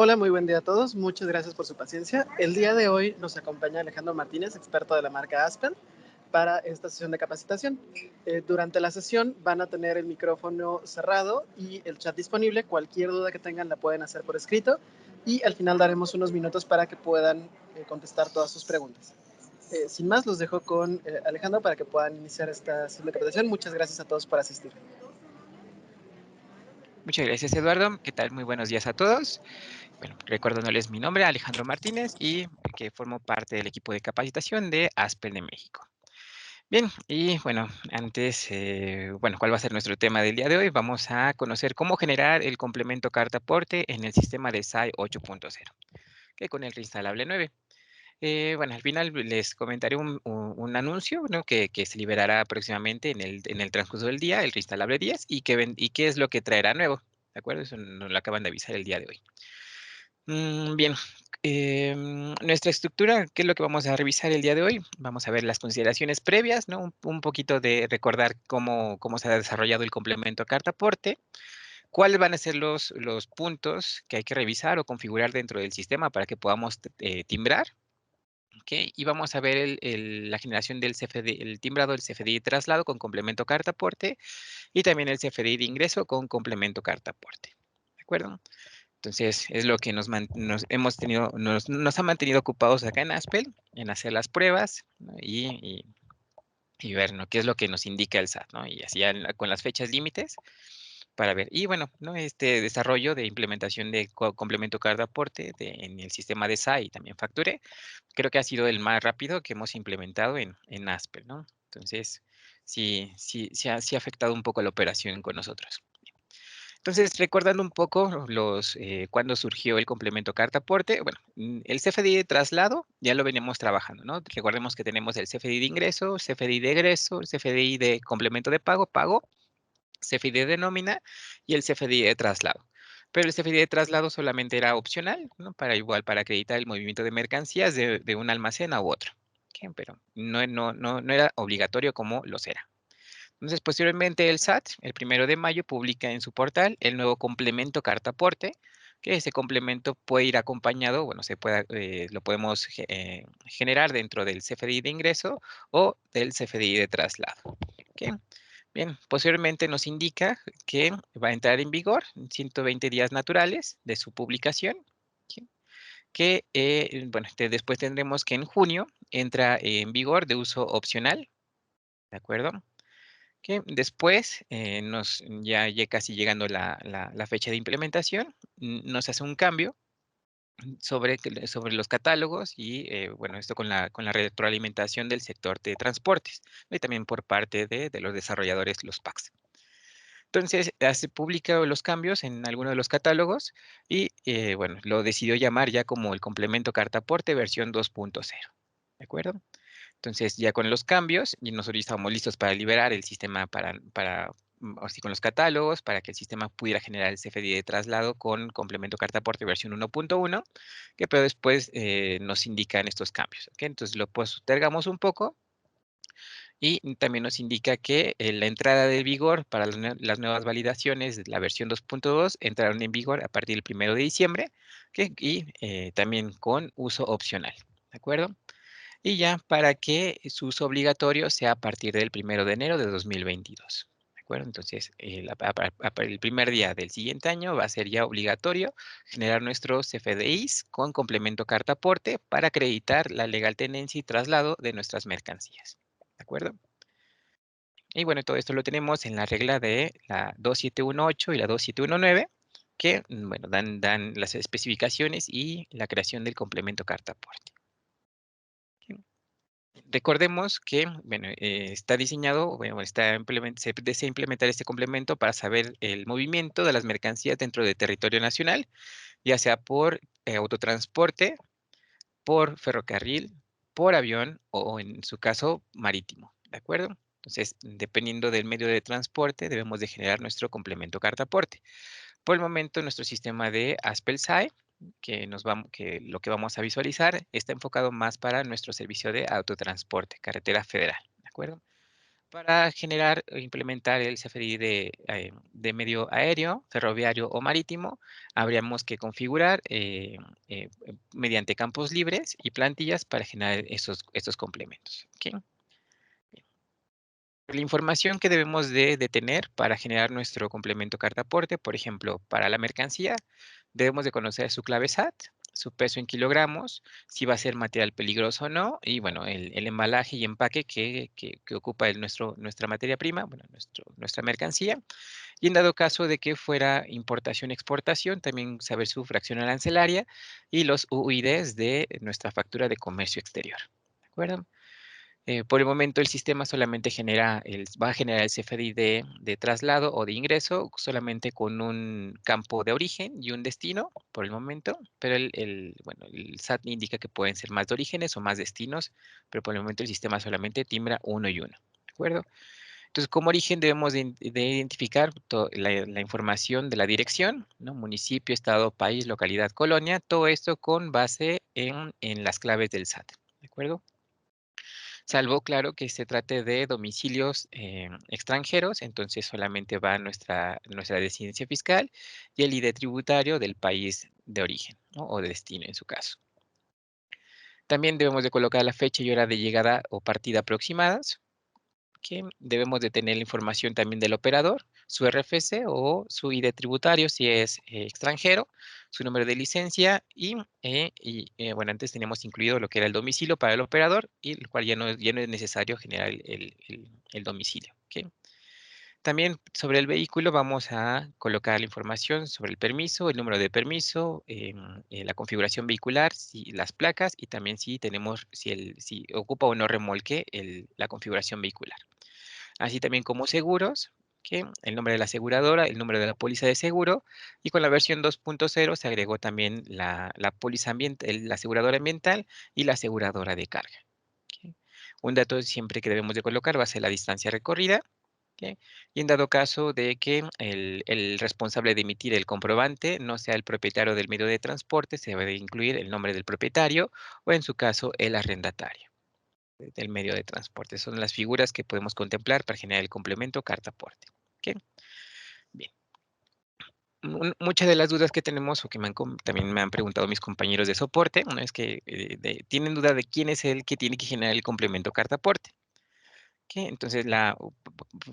Hola, muy buen día a todos. Muchas gracias por su paciencia. El día de hoy nos acompaña Alejandro Martínez, experto de la marca Aspen, para esta sesión de capacitación. Durante la sesión van a tener el micrófono cerrado y el chat disponible. Cualquier duda que tengan la pueden hacer por escrito y al final daremos unos minutos para que puedan contestar todas sus preguntas. Sin más, los dejo con Alejandro para que puedan iniciar esta sesión de capacitación. Muchas gracias a todos por asistir. Muchas gracias, Eduardo. ¿Qué tal? Muy buenos días a todos. Bueno, recordándoles mi nombre, Alejandro Martínez, y que formo parte del equipo de capacitación de Aspen de México. Bien, y bueno, antes, ¿cuál va a ser nuestro tema del día de hoy? Vamos a conocer cómo generar el complemento carta-aporte en el sistema de SAI 8.0, que con el reinstalable 9. Al final les comentaré un anuncio, ¿no? que se liberará próximamente en el transcurso del día, el reinstalable 10, y qué es lo que traerá nuevo. ¿De acuerdo? Eso nos lo acaban de avisar el día de hoy. Bien, nuestra estructura, ¿qué es lo que vamos a revisar el día de hoy? Vamos a ver las consideraciones previas, ¿no? Un poquito de recordar cómo se ha desarrollado el complemento carta-aporte, cuáles van a ser los puntos que hay que revisar o configurar dentro del sistema para que podamos timbrar. Okay, y vamos a ver la generación del CFDI, el timbrado del CFDI de traslado con complemento carta-aporte y también el CFDI de ingreso con complemento carta-aporte. ¿De acuerdo? Entonces, es lo que nos ha mantenido ocupados acá en Aspel, en hacer las pruebas, ¿no? y ver, ¿no? qué es lo que nos indica el SAT, ¿no? Y así con las fechas límites para ver. Y bueno, ¿no? Este desarrollo de implementación de complemento carta aporte en el sistema de SAI y también Facture, creo que ha sido el más rápido que hemos implementado en Aspen, ¿no? Entonces, sí ha afectado un poco la operación con nosotros. Entonces, recordando un poco cuándo surgió el complemento carta aporte, bueno, el CFDI de traslado ya lo veníamos trabajando, ¿no? Recordemos que tenemos el CFDI de ingreso, CFDI de egreso, el CFDI de complemento de pago, CFDI de nómina y el CFDI de traslado. Pero el CFDI de traslado solamente era opcional, ¿no? Para acreditar el movimiento de mercancías de un almacén a otro. ¿Ok? Pero no era obligatorio como lo será. Entonces, posteriormente el SAT, el 1 de mayo, publica en su portal el nuevo complemento carta aporte, que ese complemento puede ir acompañado, bueno, lo podemos generar dentro del CFDI de ingreso o del CFDI de traslado. ¿Ok? Bien, posteriormente nos indica que va a entrar en vigor en 120 días naturales de su publicación, ¿sí? Que, después tendremos que en junio entra en vigor de uso opcional, ¿de acuerdo? Que después, ya casi llegando la fecha de implementación, nos hace un cambio sobre los catálogos y, esto con la retroalimentación del sector de transportes, ¿no? Y también por parte de los desarrolladores, los PACs. Entonces, se publica los cambios en alguno de los catálogos y, lo decidió llamar ya como el complemento carta aporte versión 2.0, ¿de acuerdo? Entonces, ya con los cambios, y nosotros ya estábamos listos para liberar el sistema así con los catálogos, para que el sistema pudiera generar el CFDI de traslado con complemento carta aporte versión 1.1, que pero después nos indican estos cambios, ¿ok? Entonces, lo postergamos un poco y también nos indica que la entrada de vigor para las nuevas validaciones de la versión 2.2 entraron en vigor a partir del 1 de diciembre, y también con uso opcional, ¿de acuerdo? Y ya para que su uso obligatorio sea a partir del 1 de enero de 2022. ¿De acuerdo? Entonces, el primer día del siguiente año va a ser ya obligatorio generar nuestros CFDIs con complemento carta aporte para acreditar la legal tenencia y traslado de nuestras mercancías. ¿De acuerdo? Y bueno, todo esto lo tenemos en la regla de la 2718 y la 2719, que dan las especificaciones y la creación del complemento carta aporte. Recordemos que, está diseñado, se desea implementar este complemento para saber el movimiento de las mercancías dentro del territorio nacional, ya sea por autotransporte, por ferrocarril, por avión o en su caso marítimo, ¿de acuerdo? Entonces, dependiendo del medio de transporte, debemos de generar nuestro complemento carta aporte. Por el momento, nuestro sistema de Aspel-SAE, que lo que vamos a visualizar, está enfocado más para nuestro servicio de autotransporte, carretera federal, ¿de acuerdo? Para generar o implementar el CFDI de medio aéreo, ferroviario o marítimo, habríamos que configurar mediante campos libres y plantillas para generar estos complementos. ¿Ok? La información que debemos de tener para generar nuestro complemento carta aporte, por ejemplo, para la mercancía, debemos de conocer su clave SAT, su peso en kilogramos, si va a ser material peligroso o no, y bueno, el embalaje y empaque que ocupa nuestra materia prima, bueno, nuestra mercancía. Y en dado caso de que fuera importación-exportación, también saber su fracción arancelaria y los UIDs de nuestra factura de comercio exterior. ¿De acuerdo? Por el momento el sistema solamente va a generar el CFDI de traslado o de ingreso solamente con un campo de origen y un destino por el momento, pero bueno, el SAT indica que pueden ser más de orígenes o más destinos, pero por el momento el sistema solamente timbra uno y uno. ¿De acuerdo? Entonces, como origen debemos de identificar la información de la dirección, ¿no? Municipio, estado, país, localidad, colonia, todo esto con base en las claves del SAT. ¿De acuerdo? Salvo, claro, que se trate de domicilios extranjeros, entonces solamente va nuestra residencia fiscal y el ID tributario del país de origen, ¿no? O de destino en su caso. También debemos de colocar la fecha y hora de llegada o partida aproximadas, que debemos de tener la información también del operador, su RFC o su ID tributario si es extranjero, su número de licencia bueno, antes teníamos incluido lo que era el domicilio para el operador y el cual ya no es necesario generar el domicilio. ¿Ok? También sobre el vehículo vamos a colocar la información sobre el permiso, el número de permiso, la configuración vehicular, las placas y también si ocupa o no remolque la configuración vehicular. Así también como seguros, que el nombre de la aseguradora, el número de la póliza de seguro, y con la versión 2.0 se agregó también la póliza ambiental, la aseguradora ambiental y la aseguradora de carga. ¿Ok? Un dato siempre que debemos de colocar va a ser la distancia recorrida. ¿Ok? Y en dado caso de que el responsable de emitir el comprobante no sea el propietario del medio de transporte, se debe de incluir el nombre del propietario o en su caso el arrendatario del medio de transporte. Son las figuras que podemos contemplar para generar el complemento carta-aporte. ¿Ok? Bien. Muchas de las dudas que tenemos o que también me han preguntado mis compañeros de soporte, ¿no? Es que tienen duda de quién es el que tiene que generar el complemento carta-aporte. ¿Ok? Entonces,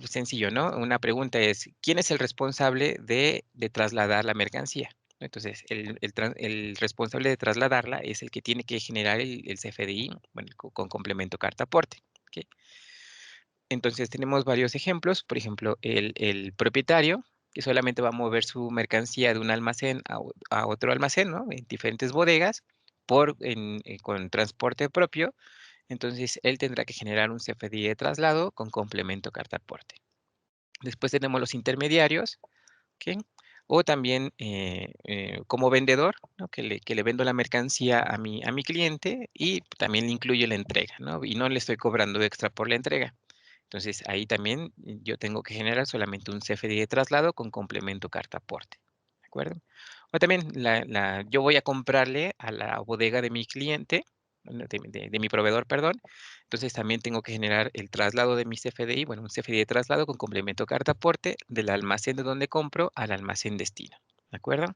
sencillo, ¿no? Una pregunta es, ¿quién es el responsable de trasladar la mercancía? Entonces, el responsable de trasladarla es el que tiene que generar el CFDI, bueno, con complemento carta-aporte. ¿Ok? Entonces tenemos varios ejemplos, por ejemplo, el propietario, que solamente va a mover su mercancía de un almacén a otro almacén, ¿no? En diferentes bodegas, con transporte propio. Entonces él tendrá que generar un CFDI de traslado con complemento carta aporte. Después tenemos los intermediarios, ¿ok? O también como vendedor, ¿no? Que le vendo la mercancía a mi cliente y también le incluye la entrega, ¿no? Y no le estoy cobrando extra por la entrega. Entonces, ahí también yo tengo que generar solamente un CFDI de traslado con complemento carta aporte. ¿De acuerdo? O también yo voy a comprarle a la bodega de mi cliente, bueno, de mi proveedor, perdón. Entonces, también tengo que generar el traslado de mi CFDI, bueno, un CFDI de traslado con complemento carta aporte del almacén de donde compro al almacén destino. ¿De acuerdo?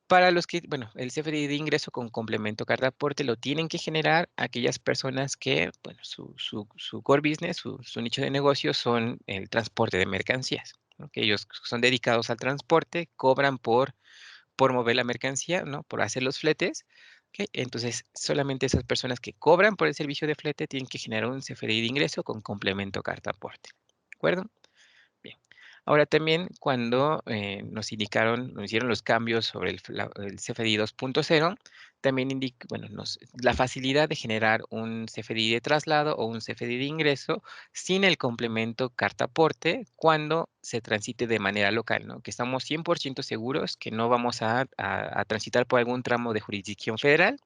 Para los que, bueno, el CFDI de ingreso con complemento carta aporte lo tienen que generar aquellas personas que, bueno, su core business, su nicho de negocio son el transporte de mercancías, ¿no? Que ellos son dedicados al transporte, cobran por mover la mercancía, ¿no? Por hacer los fletes. ¿Ok? Entonces, solamente esas personas que cobran por el servicio de flete tienen que generar un CFDI de ingreso con complemento carta aporte. ¿De acuerdo? Bien. Ahora también cuando nos hicieron los cambios sobre el CFDI 2.0, también indica, bueno, la facilidad de generar un CFDI de traslado o un CFDI de ingreso sin el complemento carta aporte cuando se transite de manera local, ¿no? Que estamos 100% seguros que no vamos a transitar por algún tramo de jurisdicción federal.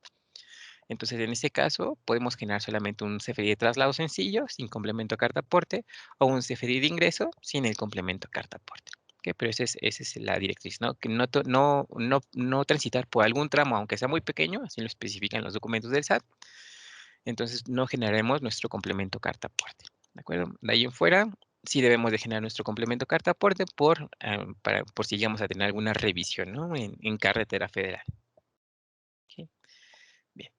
Entonces, en este caso, podemos generar solamente un CFDI de traslado sencillo, sin complemento carta aporte, o un CFDI de ingreso sin el complemento carta aporte. ¿Ok? Pero esa es la directriz, ¿no? Que no transitar por algún tramo, aunque sea muy pequeño, así lo especifican los documentos del SAT. Entonces, no generaremos nuestro complemento carta aporte. ¿de acuerdo? De ahí en fuera, sí debemos de generar nuestro complemento carta aporte por si llegamos a tener alguna revisión, ¿no? En carretera federal. Ok, bien.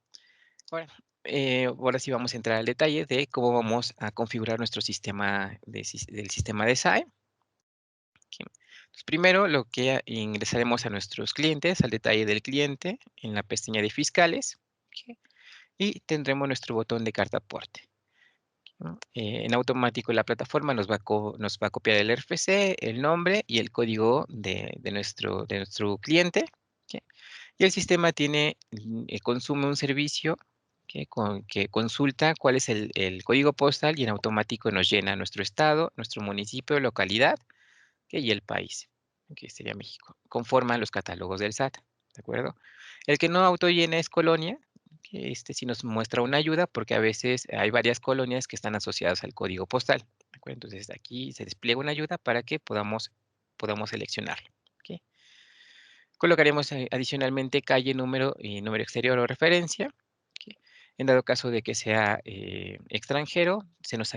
Ahora sí vamos a entrar al detalle de cómo vamos a configurar nuestro sistema del sistema de SAE. Ok. Entonces, primero lo que ingresaremos a nuestros clientes, al detalle del cliente, en la pestaña de fiscales, ok, y tendremos nuestro botón de carta aporte, ¿no? En automático la plataforma nos va a copiar el RFC, el nombre y el código de nuestro cliente. ¿Ok? Y el sistema consume un servicio que consulta cuál es el código postal y en automático nos llena nuestro estado, nuestro municipio, localidad, ¿ok? Y el país, que sería México. Conforman los catálogos del SAT, ¿de acuerdo? El que no autollena es colonia, que este sí nos muestra una ayuda porque a veces hay varias colonias que están asociadas al código postal, ¿de acuerdo? Entonces aquí se despliega una ayuda para que podamos seleccionarlo, ¿ok? Colocaremos adicionalmente calle, número y número exterior o referencia, ¿ok? En dado caso de que sea extranjero,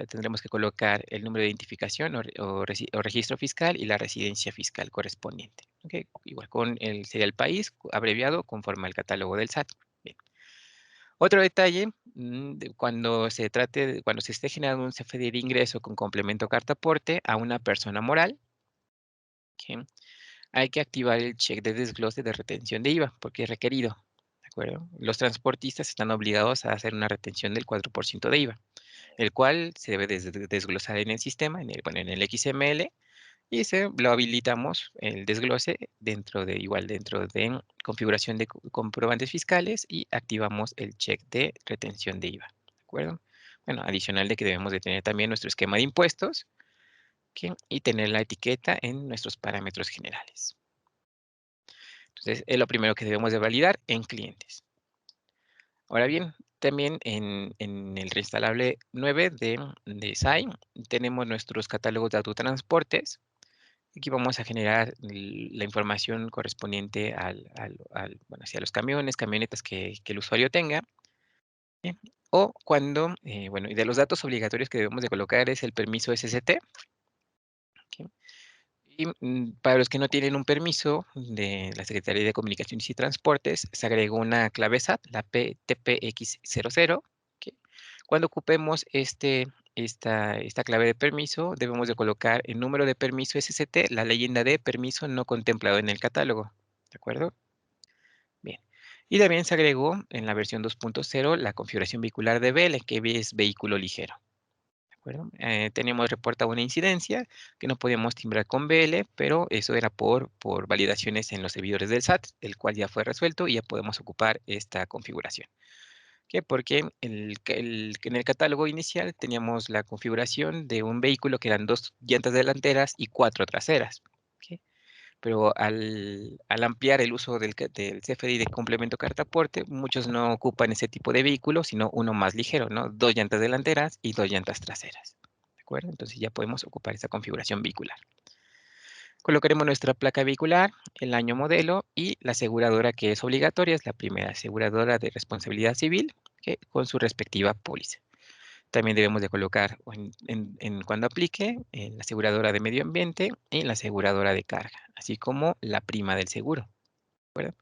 tendremos que colocar el número de identificación o registro fiscal y la residencia fiscal correspondiente, ¿ok? Igual sería el país abreviado conforme al catálogo del SAT. Bien. Otro detalle, cuando se esté generando un CFDI de ingreso con complemento carta aporte a una persona moral, ¿ok? Hay que activar el check de desglose de retención de IVA porque es requerido, ¿de acuerdo? Los transportistas están obligados a hacer una retención del 4% de IVA, el cual se debe desglosar en el sistema, en el XML, y lo habilitamos el desglose dentro de configuración de comprobantes fiscales y activamos el check de retención de IVA, ¿de acuerdo? Bueno, adicional de que debemos de tener también nuestro esquema de impuestos, ¿ok? Y tener la etiqueta en nuestros parámetros generales. Entonces, es lo primero que debemos de validar en clientes. Ahora bien, también en el reinstalable 9 de SAI tenemos nuestros catálogos de autotransportes. Aquí vamos a generar la información correspondiente bueno, hacia los camiones, camionetas que el usuario tenga. ¿Sí? O bueno, y de los datos obligatorios que debemos de colocar es el permiso SST. ¿Ok? Y para los que no tienen un permiso de la Secretaría de Comunicaciones y Transportes, se agregó una clave SAT, la PTPX00, que cuando ocupemos esta clave de permiso, debemos de colocar el número de permiso SST, la leyenda de permiso no contemplado en el catálogo, ¿de acuerdo? Bien. Y también se agregó en la versión 2.0 la configuración vehicular de BL, que es vehículo ligero. ¿De acuerdo? Teníamos reporta una incidencia que no podíamos timbrar con BL, pero eso era por validaciones en los servidores del SAT, el cual ya fue resuelto y ya podemos ocupar esta configuración. ¿Qué? Porque en el catálogo inicial teníamos la configuración de un vehículo que eran 2 llantas delanteras y 4 traseras. ¿Ok? Pero al ampliar el uso del CFDI de complemento carta aporte, muchos no ocupan ese tipo de vehículo, sino uno más ligero, ¿no? 2 llantas delanteras y 2 llantas traseras, ¿de acuerdo? Entonces ya podemos ocupar esa configuración vehicular. Colocaremos nuestra placa vehicular, el año modelo y la aseguradora que es obligatoria, es la primera aseguradora de responsabilidad civil, con su respectiva póliza. También debemos de colocar cuando aplique la aseguradora de medio ambiente y la aseguradora de carga, así como la prima del seguro, ¿de acuerdo?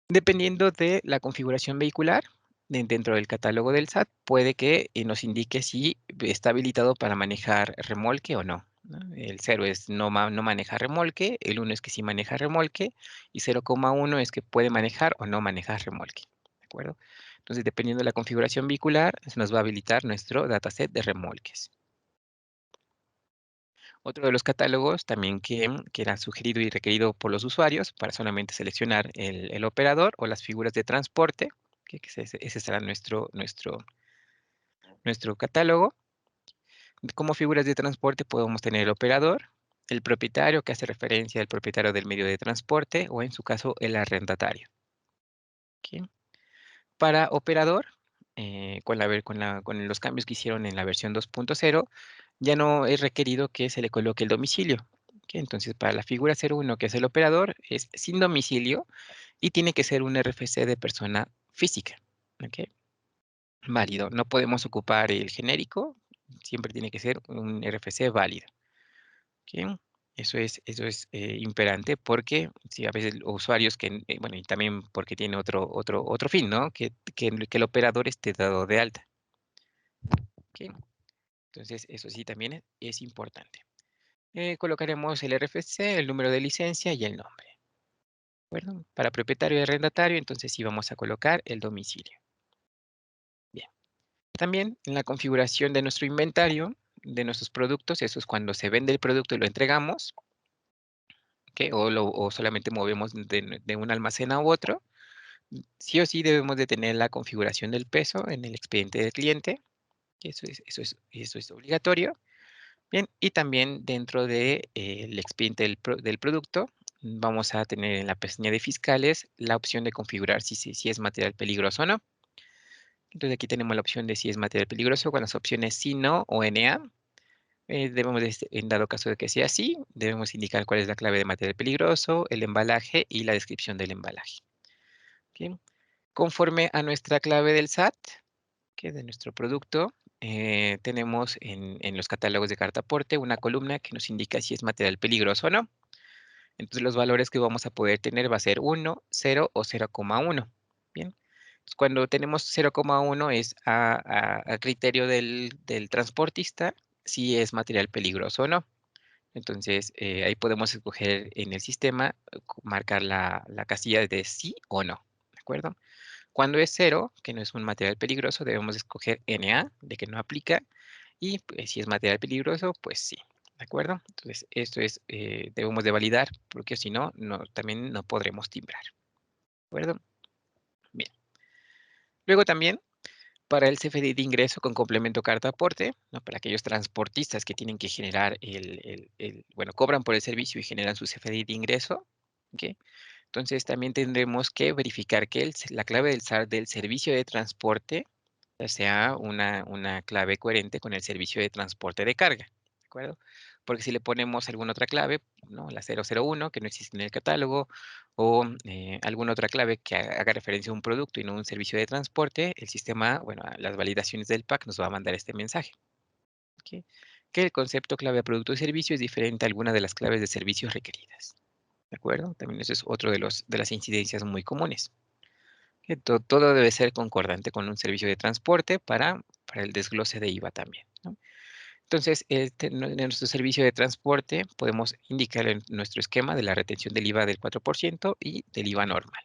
Dependiendo de la configuración vehicular dentro del catálogo del SAT, puede que nos indique si está habilitado para manejar remolque o no, ¿no? El 0 es no maneja remolque, el 1 es que sí maneja remolque y 0,1 es que puede manejar o no manejar remolque, ¿de acuerdo? Entonces, dependiendo de la configuración vehicular, se nos va a habilitar nuestro dataset de remolques. Otro de los catálogos también que era sugerido y requerido por los usuarios para solamente seleccionar el operador o las figuras de transporte, que ese será nuestro catálogo. Como figuras de transporte podemos tener el operador, el propietario, que hace referencia al propietario del medio de transporte, o en su caso, el arrendatario. ¿Ok? Para operador, con los cambios que hicieron en la versión 2.0, ya no es requerido que se le coloque el domicilio. ¿Ok? Entonces, para la figura 01, que es el operador, es sin domicilio y tiene que ser un RFC de persona física. ¿Ok? Válido. No podemos ocupar el genérico, siempre tiene que ser un RFC válido. ¿Ok? Eso es imperante porque si a veces los usuarios que, bueno, y también porque tiene otro fin, ¿no? Que el operador esté dado de alta. ¿Ok? Entonces, eso sí también es importante. Colocaremos el RFC, el número de licencia y el nombre. ¿De acuerdo? Para propietario y arrendatario, entonces sí vamos a colocar el domicilio. Bien. También en la configuración de nuestro inventario, de nuestros productos, eso es cuando se vende el producto y lo entregamos, ¿ok? O solamente movemos de un almacén a otro. Sí o sí debemos de tener la configuración del peso en el expediente del cliente, que eso es obligatorio. Bien, y también dentro de, el expediente del producto, vamos a tener en la pestaña de fiscales la opción de configurar si es material peligroso o no. Entonces aquí tenemos la opción de si es material peligroso con las opciones sí, no o NA. En dado caso de que sea así, debemos indicar cuál es la clave de material peligroso, el embalaje y la descripción del embalaje. Bien. Conforme a nuestra clave del SAT, que de nuestro producto, tenemos en los catálogos de carta aporte una columna que nos indica si es material peligroso o no. Entonces los valores que vamos a poder tener va a ser 1, 0 o 0,1. Bien. Entonces, cuando tenemos 0,1 es a criterio del transportista si es material peligroso o no. Entonces ahí podemos escoger en el sistema, marcar la casilla de sí o no. ¿De acuerdo? Cuando es 0, que no es un material peligroso, debemos escoger NA, de que no aplica, y pues, si es material peligroso, pues sí, ¿de acuerdo? Entonces, esto debemos de validar, porque si no, también no podremos timbrar, ¿de acuerdo? Bien. Luego también, para el CFDI de ingreso con complemento carta aporte, ¿no? Para aquellos transportistas que tienen que generar bueno, cobran por el servicio y generan su CFDI de ingreso, ¿ok? Entonces, también tendremos que verificar que la clave del SAR del servicio de transporte sea una clave coherente con el servicio de transporte de carga, ¿de acuerdo? Porque si le ponemos alguna otra clave, ¿no? La 001, que no existe en el catálogo, o alguna otra clave que haga referencia a un producto y no a un servicio de transporte, el sistema, bueno, a las validaciones del PAC nos va a mandar este mensaje. ¿Ok? Que el concepto clave producto y servicio es diferente a alguna de las claves de servicios requeridas. ¿De acuerdo? También eso es otro de las incidencias muy comunes. Que todo debe ser concordante con un servicio de transporte para el desglose de IVA también, ¿no? Entonces, en nuestro servicio de transporte podemos indicar en nuestro esquema de la retención del IVA del 4% y del IVA normal.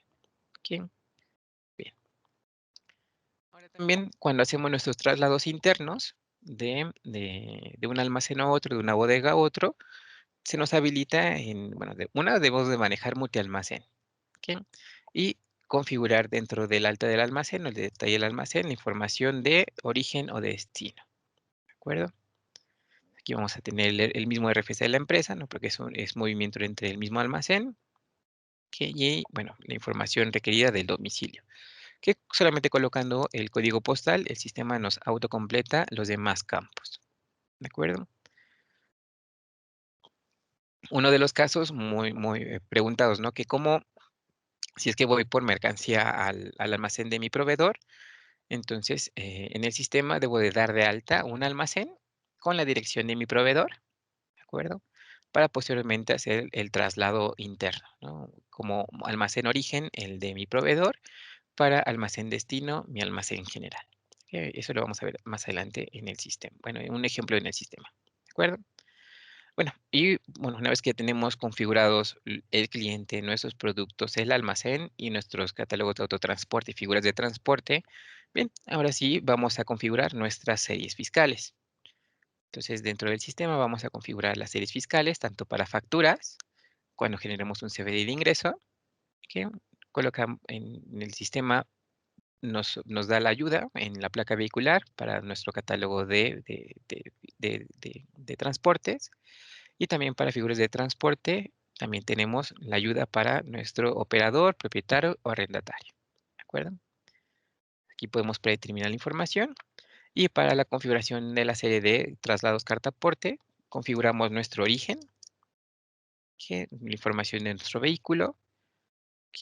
¿Ok? Bien. Ahora también, cuando hacemos nuestros traslados internos de un almacén a otro, de una bodega a otro, se nos habilita bueno, debemos de manejar multialmacén. ¿Ok? Y configurar dentro del alta del almacén o el detalle del almacén la información de origen o de destino. ¿De acuerdo? Aquí vamos a tener el mismo RFC de la empresa, ¿no? Porque es movimiento entre el mismo almacén. ¿Ok? Y bueno, la información requerida del domicilio. Que solamente colocando el código postal, el sistema nos autocompleta los demás campos. ¿De acuerdo? Uno de los casos muy preguntados, ¿no? Que si es que voy por mercancía al almacén de mi proveedor, entonces en el sistema debo de dar de alta un almacén con la dirección de mi proveedor, ¿de acuerdo? Para posteriormente hacer el traslado interno, ¿no? Como almacén origen, el de mi proveedor, para almacén destino, mi almacén general. Eso lo vamos a ver más adelante en el sistema. Bueno, un ejemplo en el sistema, ¿de acuerdo? Bueno, y bueno, una vez que tenemos configurados el cliente, nuestros productos, el almacén y nuestros catálogos de autotransporte y figuras de transporte, bien, ahora sí vamos a configurar nuestras series fiscales. Entonces, dentro del sistema vamos a configurar las series fiscales, tanto para facturas, cuando generemos un CFDI de ingreso, que colocamos en el sistema, nos da la ayuda en la placa vehicular para nuestro catálogo de transportes. Y también para figuras de transporte, también tenemos la ayuda para nuestro operador, propietario o arrendatario. ¿De acuerdo? Aquí podemos predeterminar la información. Y para la configuración de la serie de traslados carta aporte, configuramos nuestro origen, la información de nuestro vehículo,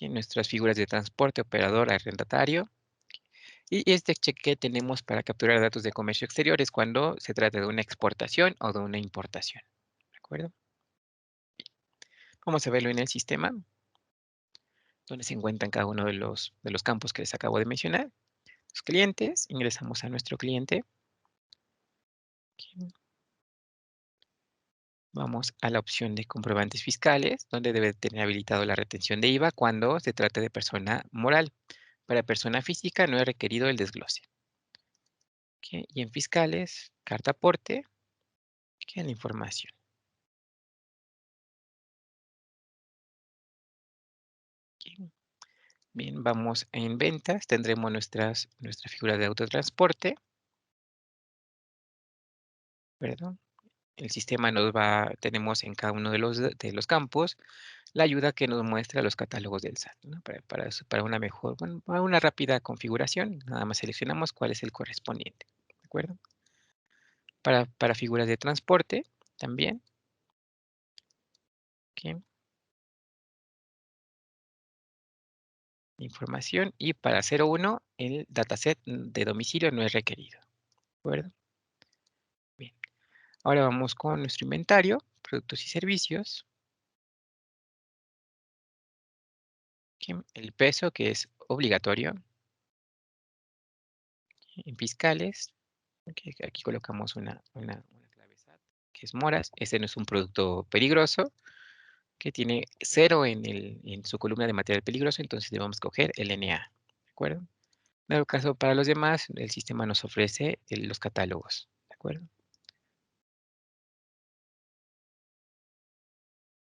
nuestras figuras de transporte, operador, arrendatario, Y este cheque tenemos para capturar datos de comercio exterior es cuando se trata de una exportación o de una importación. ¿De acuerdo? Vamos a verlo en el sistema, donde se encuentran cada uno de los campos que les acabo de mencionar. Los clientes, ingresamos a nuestro cliente. Aquí vamos a la opción de comprobantes fiscales, donde debe tener habilitado la retención de IVA cuando se trate de persona moral. Para persona física no es requerido el desglose. Ok, y en fiscales, carta aporte, que es la información. Ok. Bien, vamos en ventas, tendremos nuestra figura de autotransporte, perdón. El sistema tenemos en cada uno de los campos la ayuda que nos muestra los catálogos del SAT, ¿no? Para una mejor, bueno, para una rápida configuración, nada más seleccionamos cuál es el correspondiente, ¿de acuerdo? Para figuras de transporte, también, ok, información, y para 01, el dataset de domicilio no es requerido, ¿de acuerdo? Bien, ahora vamos con nuestro inventario, productos y servicios, ok, el peso que es obligatorio, en fiscales, ok, aquí colocamos una clave SAT, que es moras, ese no es un producto peligroso, que tiene 0 en su columna de material peligroso, entonces debemos coger el NA, ¿de acuerdo? En dado caso, para los demás, el sistema nos ofrece los catálogos, ¿de acuerdo?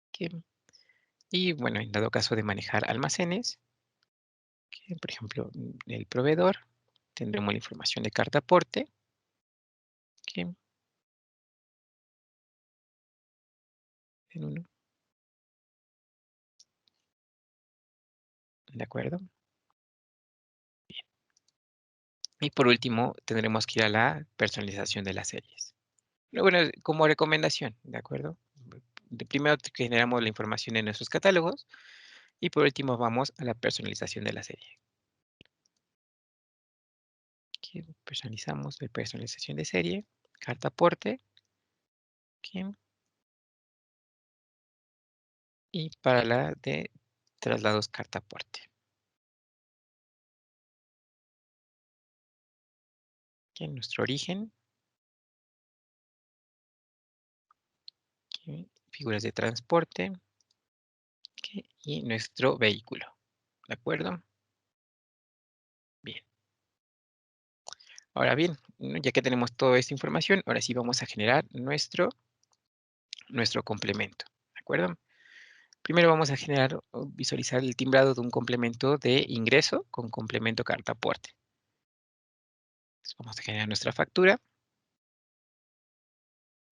Ok. Y bueno, en dado caso de manejar almacenes, que, por ejemplo, el proveedor, tendremos la información de carta aporte, que en uno, ¿de acuerdo? Y por último, tendremos que ir a la personalización de las series. Bueno, como recomendación, ¿de acuerdo? Primero generamos la información en nuestros catálogos y por último vamos a la personalización de la serie. Aquí personalizamos de personalización de serie, carta aporte, aquí, y para la de traslados carta aporte. Aquí en nuestro origen, aquí, figuras de transporte, aquí, y nuestro vehículo. ¿De acuerdo? Bien. Ahora bien, ya que tenemos toda esta información, ahora sí vamos a generar nuestro complemento. ¿De acuerdo? Primero vamos a generar o visualizar el timbrado de un complemento de ingreso con complemento carta aporte. Entonces vamos a generar nuestra factura.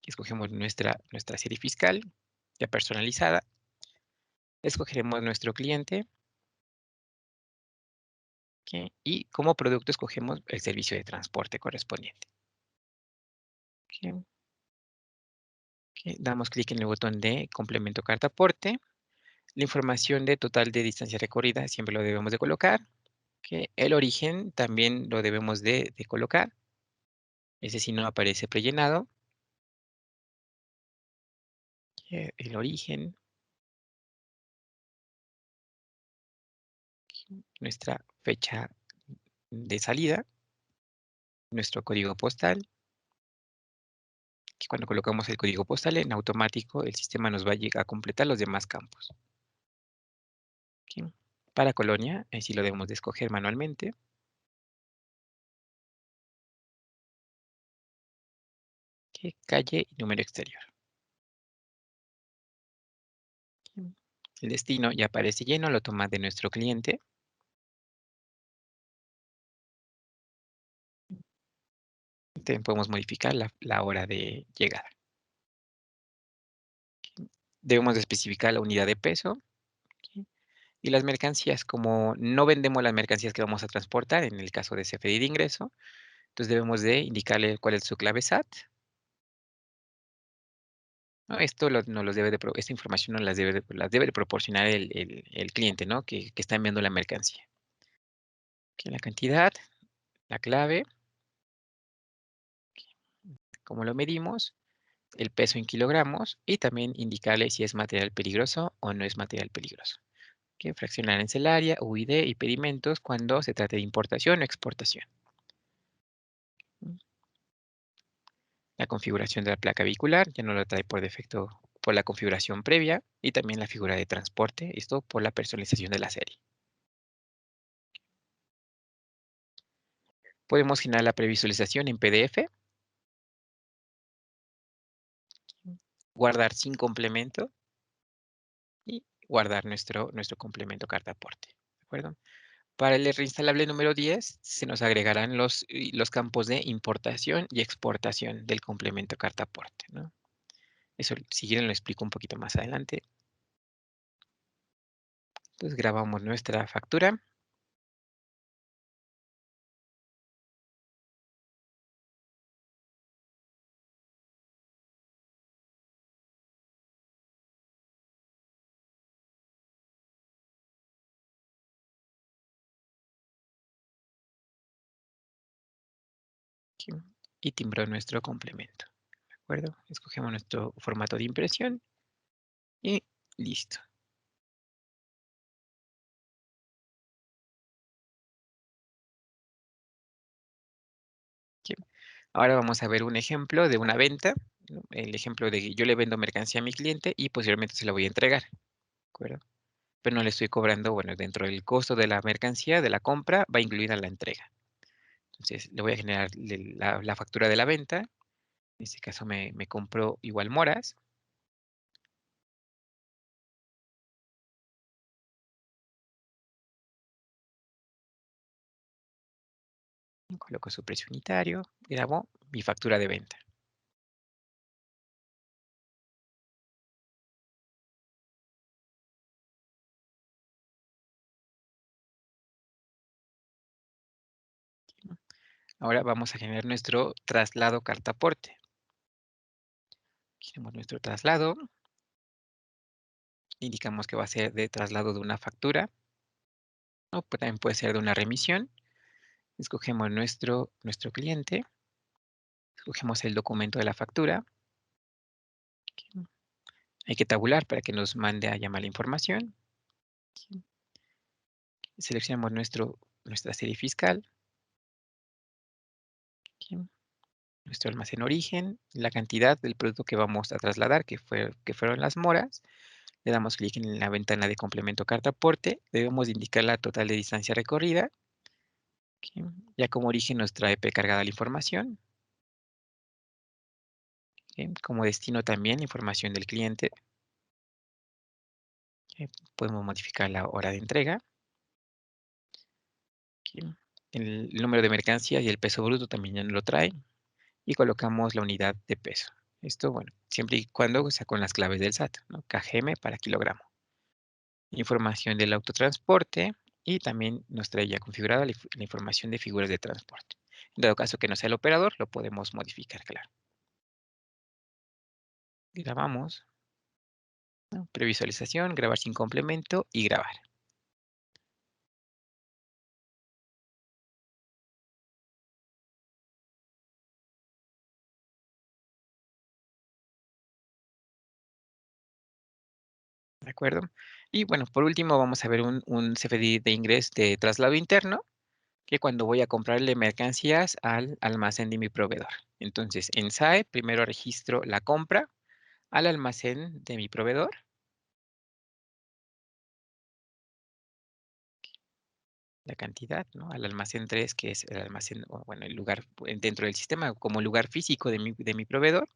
Escogemos nuestra serie fiscal ya personalizada. Escogeremos nuestro cliente, ¿ok? Y como producto escogemos el servicio de transporte correspondiente. ¿Ok? Ok, damos clic en el botón de complemento carta aporte. La información de total de distancia recorrida siempre lo debemos de colocar. ¿Ok? El origen también lo debemos de colocar. Ese sí no aparece prellenado. El origen, nuestra fecha de salida, nuestro código postal, que cuando colocamos el código postal en automático el sistema nos va a completar los demás campos. ¿Ok? Para colonia, ahí sí lo debemos de escoger manualmente. ¿Ok? Calle y número exterior. ¿Ok? El destino ya aparece lleno, lo toma de nuestro cliente. También podemos modificar la hora de llegada. ¿Ok? Debemos de especificar la unidad de peso. ¿Ok? Y las mercancías, como no vendemos las mercancías que vamos a transportar, en el caso de CFDI de ingreso, entonces debemos de indicarle cuál es su clave SAT. ¿No? Esto nos los debe esta información nos las debe de proporcionar el cliente, ¿no? Que está enviando la mercancía. Aquí la cantidad, la clave, cómo lo medimos, el peso en kilogramos y también indicarle si es material peligroso o no es material peligroso. Que fraccionar el área, UID y pedimentos cuando se trate de importación o exportación. La configuración de la placa vehicular ya no lo trae por defecto por la configuración previa y también la figura de transporte, esto por la personalización de la serie. Podemos generar la previsualización en PDF, guardar sin complemento y guardar nuestro complemento carta aporte. ¿De acuerdo? Para el reinstalable número 10 se nos agregarán los campos de importación y exportación del complemento carta aporte, ¿no? Eso, si quieren, lo explico un poquito más adelante. Entonces grabamos nuestra factura. Aquí, y timbró nuestro complemento. ¿De acuerdo? Escogemos nuestro formato de impresión y listo. Aquí. Ahora vamos a ver un ejemplo de una venta, ¿no? El ejemplo de que yo le vendo mercancía a mi cliente y posteriormente se la voy a entregar. ¿De acuerdo? Pero no le estoy cobrando, bueno, dentro del costo de la mercancía, de la compra, va incluida la entrega. Entonces, le voy a generar la factura de la venta. En este caso me compro igual moras. Coloco su precio unitario, grabo mi factura de venta. Ahora vamos a generar nuestro traslado cartaporte. Tenemos nuestro traslado, indicamos que va a ser de traslado de una factura, o también puede ser de una remisión. Escogemos nuestro cliente, escogemos el documento de la factura. Hay que tabular para que nos mande a llamar la información. Seleccionamos nuestra serie fiscal, nuestro almacén origen, la cantidad del producto que vamos a trasladar, que fueron las moras. Le damos clic en la ventana de complemento carta aporte. Debemos indicar la total de distancia recorrida. Aquí, ya como origen nos trae precargada la información. Como destino también la información del cliente. Podemos modificar la hora de entrega. Aquí, el número de mercancía y el peso bruto también ya nos lo trae. Y colocamos la unidad de peso. Esto, bueno, siempre y cuando sea con las claves del SAT, ¿no? KGM para kilogramo. Información del autotransporte y también nos trae ya configurada la información de figuras de transporte. En dado caso que no sea el operador, lo podemos modificar, claro. Grabamos, ¿no? Previsualización, grabar sin complemento y grabar. ¿De acuerdo? Y bueno, por último vamos a ver un CFDI de ingreso de traslado interno, que cuando voy a comprarle mercancías al almacén de mi proveedor. Entonces, en SAE primero registro la compra al almacén de mi proveedor. La cantidad, ¿no? Al almacén 3 que es el almacén, o bueno, el lugar dentro del sistema como lugar físico de mi proveedor.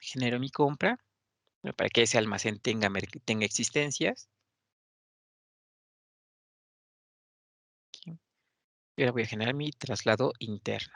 Genero mi compra, ¿no? Para que ese almacén tenga existencias. Y ahora voy a generar mi traslado interno.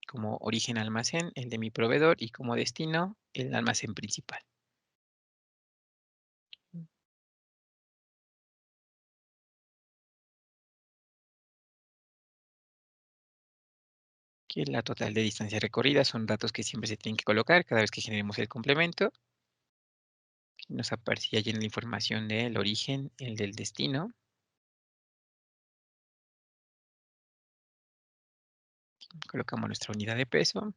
Como origen almacén, el de mi proveedor, y como destino, el almacén principal. Que la total de distancia recorrida son datos que siempre se tienen que colocar cada vez que generemos el complemento. Nos aparece allí en la información del origen, el del destino. Colocamos nuestra unidad de peso.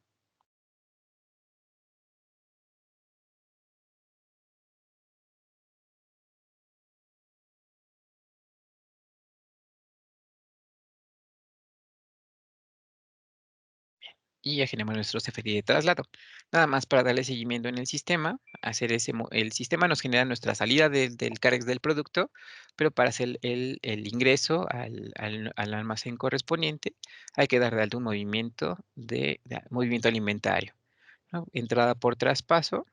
Y ya generamos nuestro CFDI de traslado. Nada más para darle seguimiento en el sistema, hacer el sistema nos genera nuestra salida del CAREX del producto, pero para hacer el ingreso al almacén correspondiente hay que dar de alta un movimiento movimiento alimentario, ¿no? Entrada por traspaso.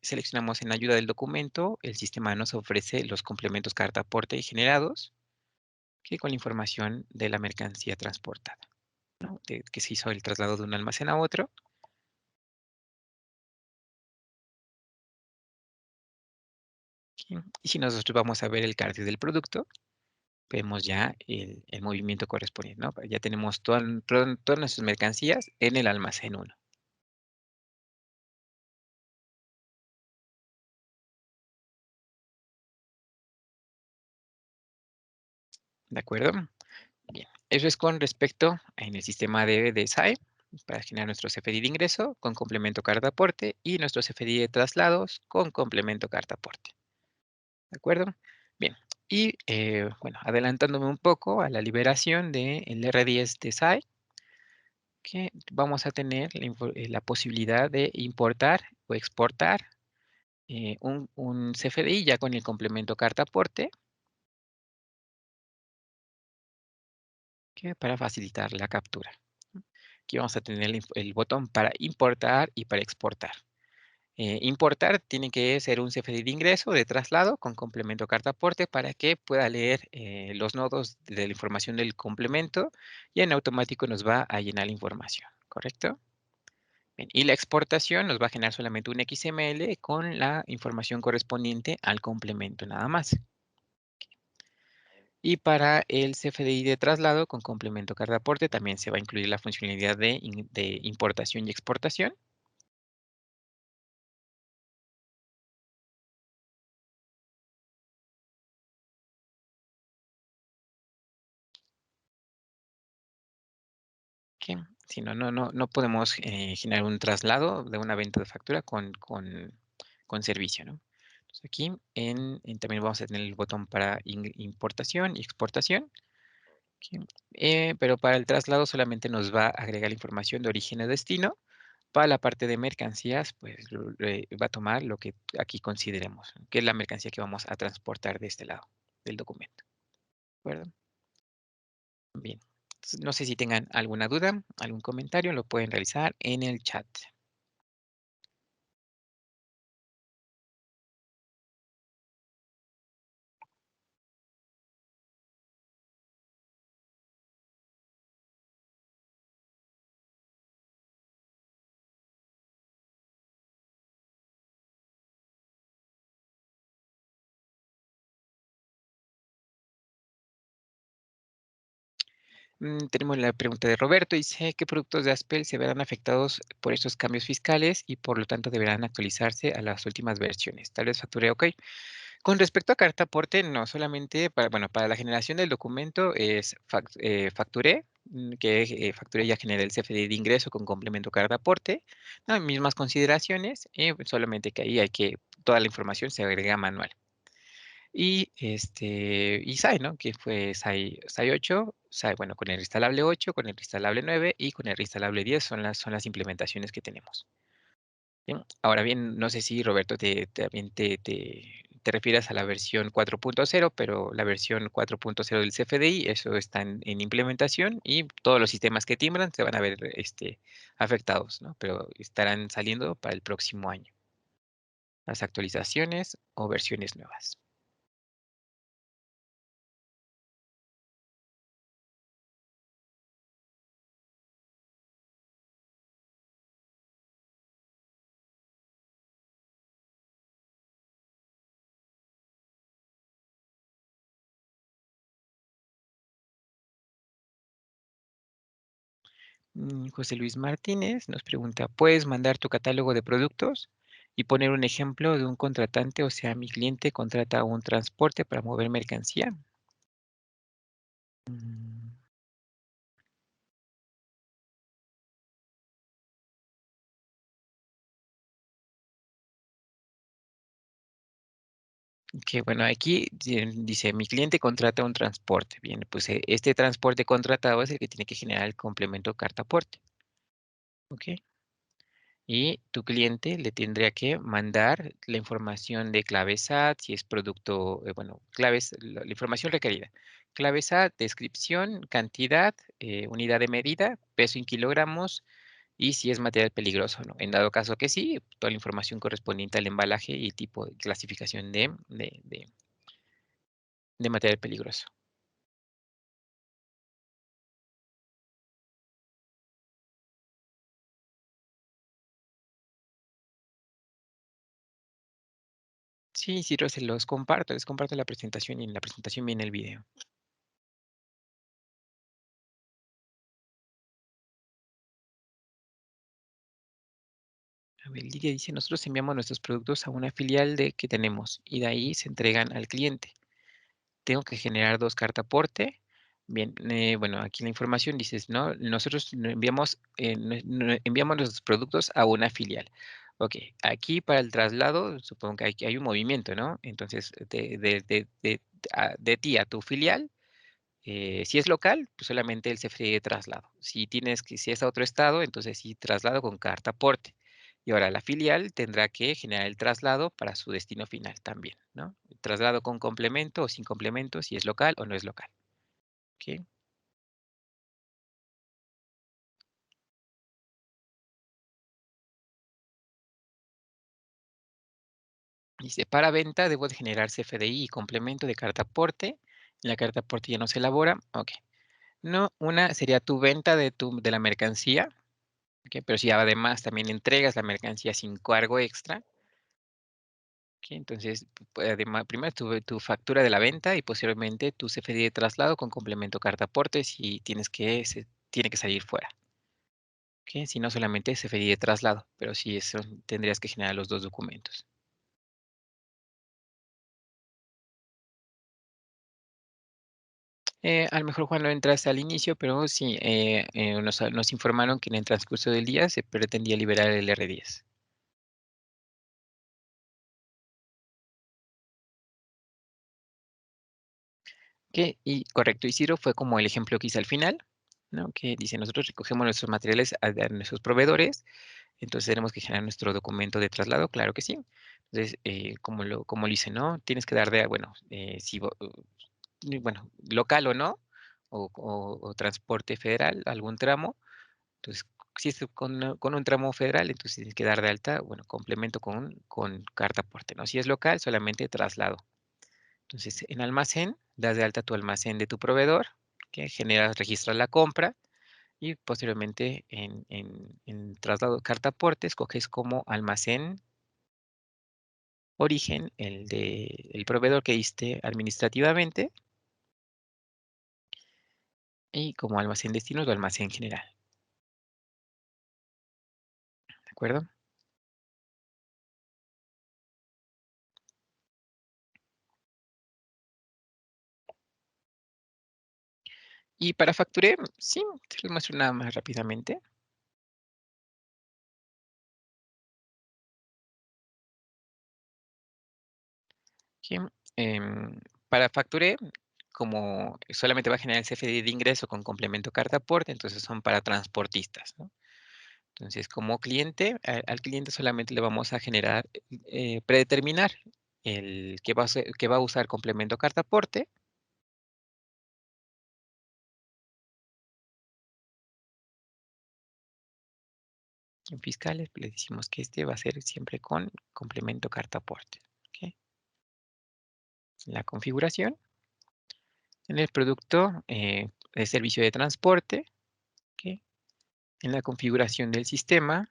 Seleccionamos en ayuda del documento, el sistema nos ofrece los complementos carta aporte generados que con la información de la mercancía transportada, ¿no? Que se hizo el traslado de un almacén a otro. Y si nosotros vamos a ver el cardio del producto, vemos ya el movimiento correspondiente, ¿no? Ya tenemos todas nuestras mercancías en el almacén 1. ¿De acuerdo? Bien, eso es con respecto en el sistema de SAE para generar nuestro CFDI de ingreso con complemento carta aporte y nuestro CFDI de traslados con complemento carta aporte. ¿De acuerdo? Bien, y bueno, adelantándome un poco a la liberación del R10 de SAE, que vamos a tener la posibilidad de importar o exportar un CFDI ya con el complemento carta aporte, que para facilitar la captura. Aquí vamos a tener el botón para importar y para exportar. Importar tiene que ser un CFDI de ingreso de traslado con complemento carta aporte para que pueda leer los nodos de la información del complemento y en automático nos va a llenar la información, ¿correcto? Bien, y la exportación nos va a generar solamente un XML con la información correspondiente al complemento nada más. Y para el CFDI de traslado con complemento carta aporte también se va a incluir la funcionalidad de importación y exportación. Que si no, no podemos generar un traslado de una venta de factura con servicio, ¿no? Entonces aquí también vamos a tener el botón para importación y exportación. Ok, pero para el traslado solamente nos va a agregar la información de origen y destino. Para la parte de mercancías, pues va a tomar lo que aquí consideremos, ¿no? Que es la mercancía que vamos a transportar de este lado del documento. ¿De acuerdo? Bien. Entonces, no sé si tengan alguna duda, algún comentario, lo pueden realizar en el chat. Tenemos la pregunta de Roberto, dice, ¿qué productos de Aspel se verán afectados por estos cambios fiscales y por lo tanto deberán actualizarse a las últimas versiones? Tal vez facture, ok. Con respecto a carta aporte, no solamente para, bueno, para la generación del documento es Facturé, que Facturé ya genera el CFDI de ingreso con complemento carta aporte, ¿no? Mismas consideraciones, solamente que ahí toda la información se agrega manual. Y SAI, ¿no? Que fue SAI 8, SAI, bueno, con el reinstalable 8, con el reinstalable 9 y con el reinstalable 10 son las implementaciones que tenemos. Bien, ahora bien, no sé si Roberto también te refieras a la versión 4.0, pero la versión 4.0 del CFDI, eso está en implementación y todos los sistemas que timbran se van a ver afectados, ¿no? Pero estarán saliendo para el próximo año, las actualizaciones o versiones nuevas. José Luis Martínez nos pregunta, ¿puedes mandar tu catálogo de productos y poner un ejemplo de un contratante? O sea, mi cliente contrata un transporte para mover mercancía. Mm, Que bueno, aquí dice, mi cliente contrata un transporte. Bien, pues este transporte contratado es el que tiene que generar el complemento carta aporte. ¿Ok? Y tu cliente le tendría que mandar la información de clave SAT, si es producto, bueno, claves, la información requerida. Clave SAT, descripción, cantidad, unidad de medida, peso en kilogramos y si es material peligroso o no. En dado caso que sí, toda la información correspondiente al embalaje y tipo de clasificación de material peligroso. Sí, sí, se los comparto, les comparto la presentación y en la presentación viene el video. A ver, Lidia dice, nosotros enviamos nuestros productos a una filial de que tenemos y de ahí se entregan al cliente. Tengo que generar dos cartaporte. Bien, bueno, aquí la información dices, ¿no? Nosotros enviamos, enviamos nuestros productos a una filial. Ok, aquí para el traslado, supongo que hay un movimiento, ¿no? Entonces, de ti a tu filial, si es local, pues solamente el CFDI de traslado. Si es a otro estado, entonces sí traslado con carta aporte. Y ahora la filial tendrá que generar el traslado para su destino final también, ¿no? Traslado con complemento o sin complemento, si es local o no es local. ¿Ok? Dice, para venta debo de generar CFDI y complemento de carta aporte. La carta aporte ya no se elabora. Ok. No, una sería tu venta de la mercancía. Ok, pero si además también entregas la mercancía sin cargo extra, ok, entonces, además, primero tu factura de la venta y posteriormente tu CFDI de traslado con complemento carta aporte si tiene que salir fuera. Ok, si no solamente CFDI de traslado, pero sí eso tendrías que generar los dos documentos. A lo mejor Juan no entraste al inicio, pero sí, nos informaron que en el transcurso del día se pretendía liberar el R10. Y correcto, Isidro fue como el ejemplo que hice al final, ¿no? Que dice, nosotros recogemos nuestros materiales a nuestros proveedores. Entonces tenemos que generar nuestro documento de traslado, claro que sí. Entonces, como lo hice, ¿no? Tienes que dar bueno, bueno, local o no, o transporte federal, algún tramo. Entonces, si es con un tramo federal, entonces tienes que dar de alta, bueno, complemento con carta aporte, ¿no? Si es local, solamente traslado. Entonces, en almacén, das de alta tu almacén de tu proveedor, que generas, registras la compra, y posteriormente en traslado carta aporte escoges como almacén origen el proveedor que diste administrativamente y como almacén destino tu almacén general. ¿De acuerdo? Y para facturé, sí, te lo muestro nada más rápidamente. Que, para facturé, como solamente va a generar el CFDI de ingreso con complemento carta aporte, entonces son para transportistas, ¿no? Entonces, como cliente, al cliente solamente le vamos a generar, predeterminar el que va a usar complemento carta aporte. En fiscales le decimos que este va a ser siempre con complemento carta aporte. ¿Ok? La configuración. En el producto de servicio de transporte. ¿Ok? En la configuración del sistema.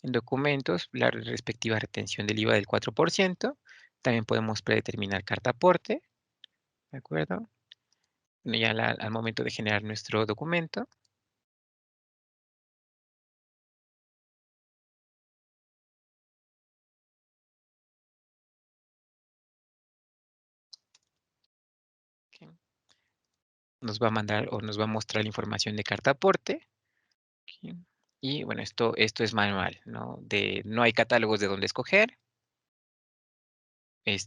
En documentos, la respectiva retención del IVA del 4%. También podemos predeterminar carta aporte. ¿De acuerdo? Bueno, ya al momento de generar nuestro documento. nos va a mandar o nos va a mostrar la información de carta aporte. ¿Sí? Y bueno, esto es manual, ¿no? No hay catálogos de dónde escoger.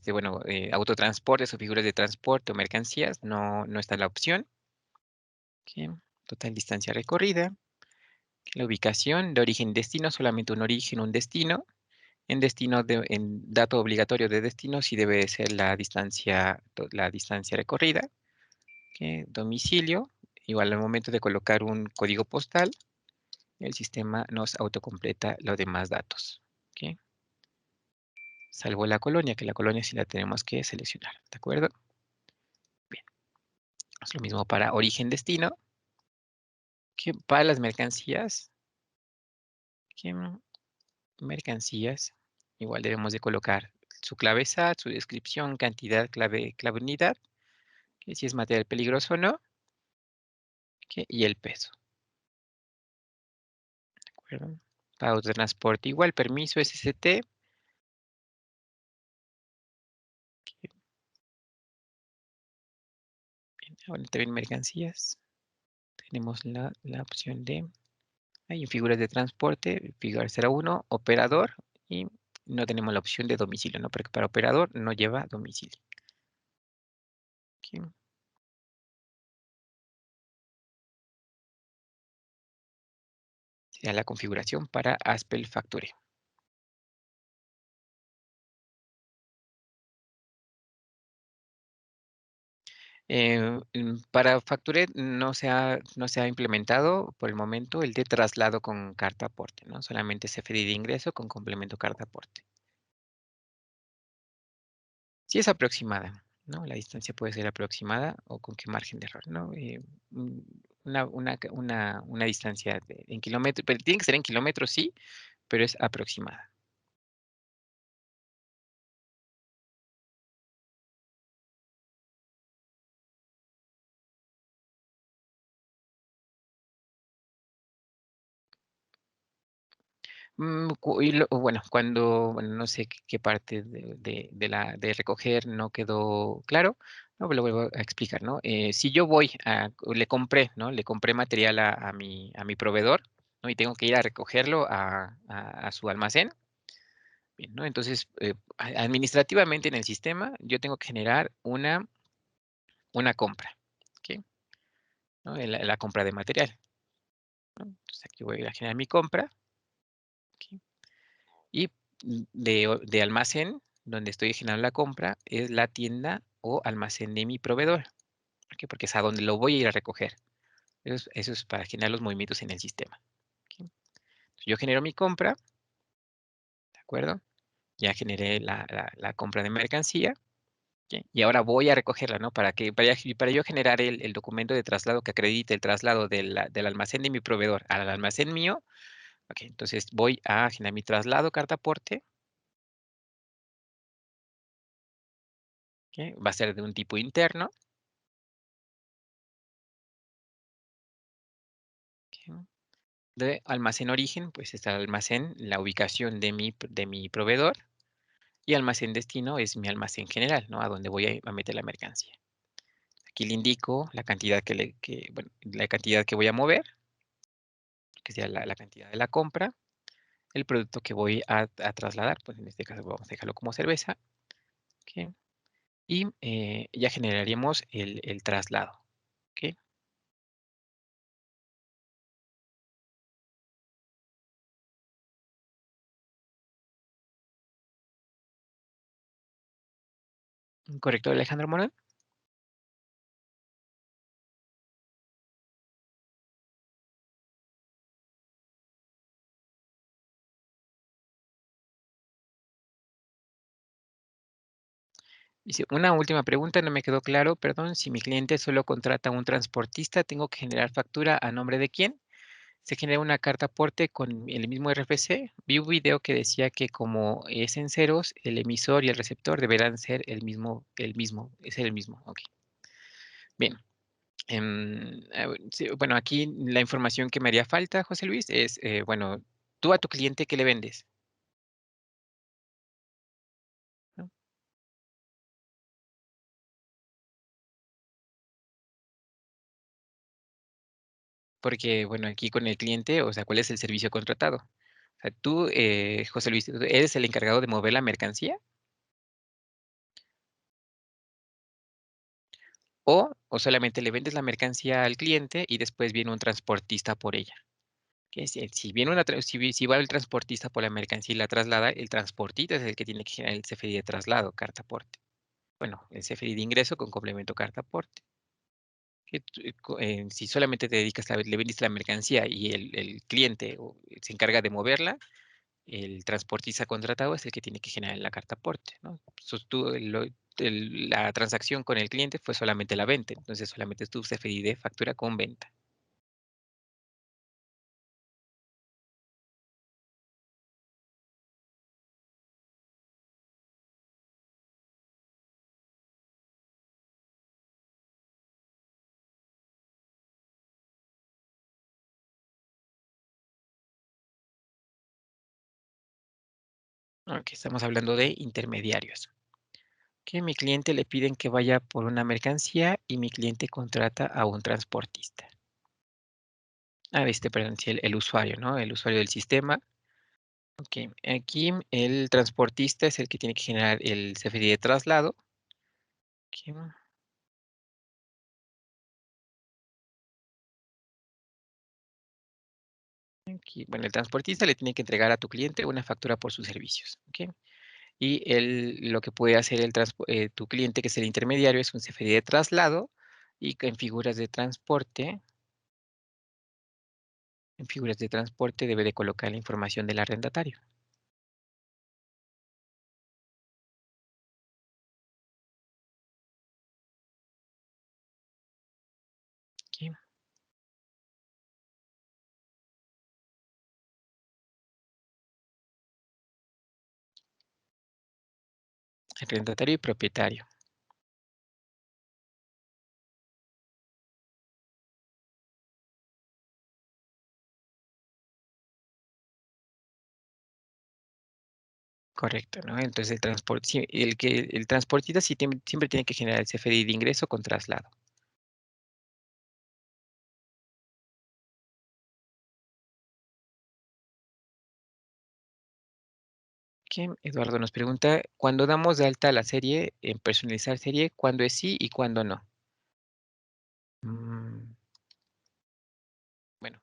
Bueno, autotransportes o figuras de transporte o mercancías, no está la opción. ¿Sí? Total distancia recorrida. La ubicación de origen y destino, solamente un origen, un destino. En destino, en dato obligatorio de destino, sí debe ser la distancia recorrida. ¿Ok? Domicilio, igual al momento de colocar un código postal, el sistema nos autocompleta los demás datos. ¿Ok? Salvo la colonia, que la colonia sí la tenemos que seleccionar. ¿De acuerdo? Bien. Es lo mismo para origen-destino. Que para las mercancías, que mercancías, igual debemos de colocar su clave SAT, su descripción, cantidad, clave unidad, que si es material peligroso o no, y el peso. ¿De acuerdo? Para autotransporte igual, permiso SCT. Bien, ahora también mercancías. Tenemos la opción de, hay figuras de transporte, figura 01, operador, y no tenemos la opción de domicilio, ¿no? Porque para operador no lleva domicilio. Aquí. Sería la configuración para Aspel Factory. Para Facture no se ha implementado por el momento el de traslado con carta aporte, ¿no? Solamente CFDI de ingreso con complemento carta aporte. Sí es aproximada, ¿no? La distancia puede ser aproximada o con qué margen de error, ¿no? Mm, una distancia en kilómetros, pero tiene que ser en kilómetros, sí, pero es aproximada. Bueno, bueno, no sé qué parte de recoger no quedó claro, no, lo vuelvo a explicar, ¿no? Si yo le compré, ¿no? Le compré material a mi proveedor, ¿no? Y tengo que ir a recogerlo a su almacén, bien, ¿no? Entonces, administrativamente en el sistema, yo tengo que generar una compra, ¿ok? ¿No? La compra de material, ¿no? Entonces, aquí voy a ir a generar mi compra, ¿ok? Y de almacén, donde estoy generando la compra, es la tienda o almacén de mi proveedor. ¿Por qué? Porque es a donde lo voy a ir a recoger. Eso es para generar los movimientos en el sistema. ¿Ok? Yo genero mi compra, ¿de acuerdo? Ya generé la compra de mercancía. ¿Ok? Y ahora voy a recogerla, ¿no? Para yo generar el documento de traslado que acredite el traslado del almacén de mi proveedor al almacén mío. Ok, entonces voy a generar mi traslado carta aporte. ¿Ok? Va a ser de un tipo interno. ¿Ok? De almacén origen, pues está el almacén, la ubicación de mi proveedor, y almacén destino es mi almacén general, ¿no? A donde voy a meter la mercancía. Aquí le indico la cantidad bueno, la cantidad que voy a mover, que sea la cantidad de la compra, el producto que voy a trasladar, pues en este caso vamos a dejarlo como cerveza, ¿ok? Y ya generaríamos el traslado, ¿ok? ¿Correcto, Alejandro Morán? Dice, una última pregunta, no me quedó claro, perdón, si mi cliente solo contrata a un transportista, ¿tengo que generar factura a nombre de quién? Se genera una carta aporte con el mismo RFC. Vi un video que decía que como es en ceros, el emisor y el receptor deberán ser es el mismo. Ok, bien. Sí, bueno, aquí la información que me haría falta, José Luis, es, bueno, tú a tu cliente, ¿qué le vendes? ¿No? Porque, bueno, aquí con el cliente, o sea, ¿cuál es el servicio contratado? O sea, tú, José Luis, ¿tú eres el encargado de mover la mercancía? ¿O solamente le vendes la mercancía al cliente y después viene un transportista por ella? Que si viene si va el transportista por la mercancía y la traslada, el transportista es el que tiene que generar el CFDI de traslado, carta aporte. Bueno, el CFDI de ingreso con complemento carta aporte. Si solamente te dedicas le vendiste la mercancía y el cliente se encarga de moverla, el transportista contratado es el que tiene que generar la carta aporte, ¿no? La transacción con el cliente fue solamente la venta, entonces solamente es tu CFDI de factura con venta. Ok, estamos hablando de intermediarios. Que mi cliente le piden que vaya por una mercancía y mi cliente contrata a un transportista. Perdón, sí, el usuario, ¿no? El usuario del sistema. Ok, aquí el transportista es el que tiene que generar el CFDI de traslado. Ok, bueno, el transportista le tiene que entregar a tu cliente una factura por sus servicios. Ok, y lo que puede hacer tu cliente, que es el intermediario, es un CFDI de traslado y que en figuras de transporte debe de colocar la información del arrendatario. Ok, arrendatario y propietario. Correcto, ¿no? Entonces el transporte, sí, el transportista sí siempre tiene que generar el CFDI de ingreso con traslado. Ok, Eduardo nos pregunta, cuando damos de alta la serie, en personalizar serie, ¿cuándo es sí y cuándo no? Mm, bueno,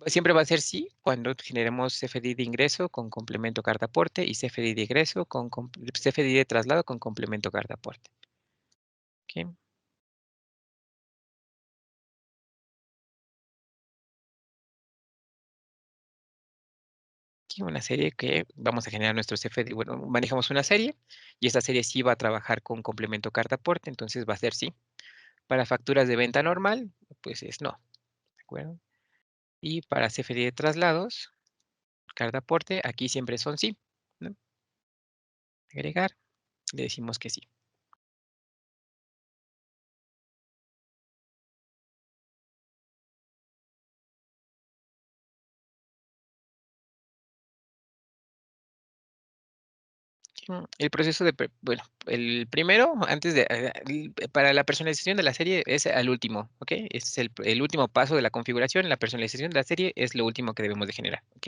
siempre va a ser sí cuando generemos CFDI de ingreso con complemento carta aporte y CFDI de ingreso CFDI de traslado con complemento carta aporte. Ok, aquí una serie que vamos a generar nuestro CFDI. Bueno, manejamos una serie y esta serie sí va a trabajar con complemento carta aporte, entonces va a ser sí. Para facturas de venta normal, pues es no, ¿de acuerdo? Y para CFDI de traslados, carta aporte, aquí siempre son sí, ¿no? Agregar, le decimos que sí. El proceso bueno, el primero, para la personalización de la serie es al último, ¿ok? Es el último paso de la configuración, la personalización de la serie es lo último que debemos de generar, ¿ok?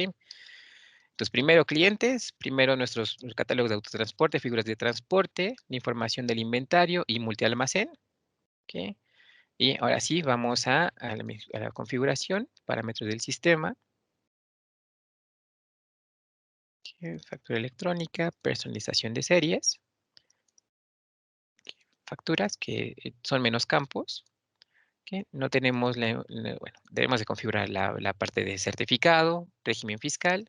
Entonces, primero clientes, primero nuestros catálogos de autotransporte, figuras de transporte, la información del inventario y multialmacén, ¿ok? Y ahora sí, vamos a la configuración, parámetros del sistema, factura electrónica, personalización de series, facturas que son menos campos, que no tenemos, bueno, debemos de configurar la parte de certificado, régimen fiscal,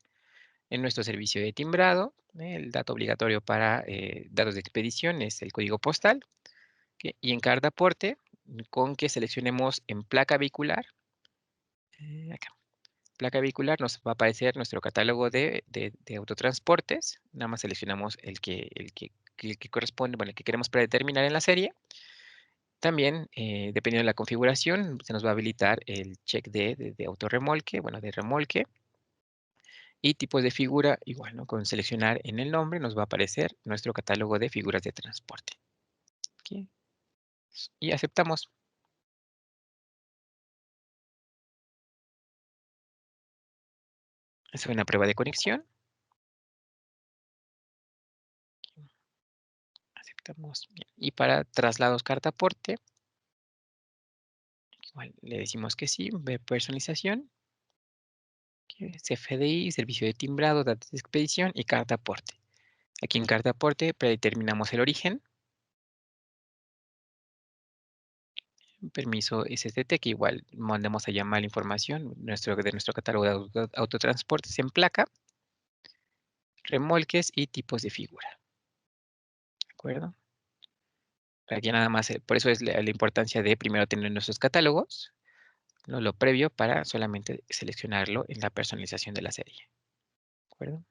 en nuestro servicio de timbrado, el dato obligatorio para datos de expedición es el código postal, y en cada aporte, con que seleccionemos en placa vehicular, acá, placa vehicular nos va a aparecer nuestro catálogo de autotransportes, nada más seleccionamos el que corresponde, bueno, el que queremos predeterminar en la serie. También, dependiendo de la configuración, se nos va a habilitar el check de autorremolque, bueno, de remolque. Y tipos de figura, igual, ¿no? Con seleccionar en el nombre nos va a aparecer nuestro catálogo de figuras de transporte. Aquí. Y aceptamos. Hacer una prueba de conexión. Aceptamos. Bien. Y para traslados cartaporte, igual le decimos que sí, ver personalización, que CFDI, servicio de timbrado, datos de expedición y cartaporte. Aquí en cartaporte predeterminamos el origen, permiso STT, que igual mandamos a llamar la información de nuestro catálogo de autotransportes en placa, remolques y tipos de figura. ¿De acuerdo? Aquí nada más, por eso es la importancia de primero tener nuestros catálogos, ¿no? Lo previo para solamente seleccionarlo en la personalización de la serie. ¿De acuerdo?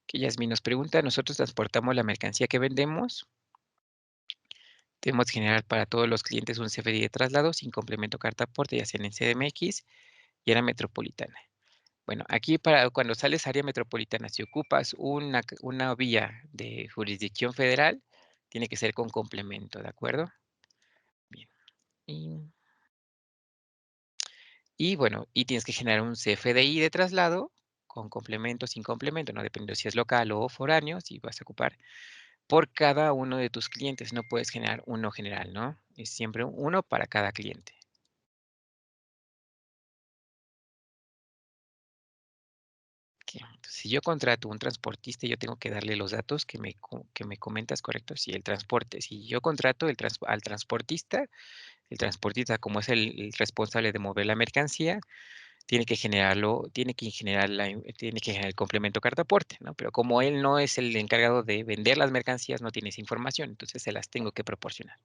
Que Yasmin nos pregunta, nosotros transportamos la mercancía que vendemos. Debemos generar para todos los clientes un CFDI de traslado sin complemento carta aporte, ya sea en CDMX y área metropolitana. Bueno, aquí para cuando sales área metropolitana, si ocupas una vía de jurisdicción federal, tiene que ser con complemento, ¿de acuerdo? Bien. Y bueno, y tienes que generar un CFDI de traslado con complemento, sin complemento, ¿no? Dependiendo si es local o foráneo, si vas a ocupar por cada uno de tus clientes. No puedes generar uno general, ¿no? Es siempre uno para cada cliente. Ok, entonces, si yo contrato un transportista, yo tengo que darle los datos que me comentas, ¿correcto? Si el transporte, si yo contrato al transportista, el transportista como es el responsable de mover la mercancía, tiene que generarlo, tiene que generar el complemento carta aporte, ¿no? Pero como él no es el encargado de vender las mercancías, no tiene esa información, entonces se las tengo que proporcionar.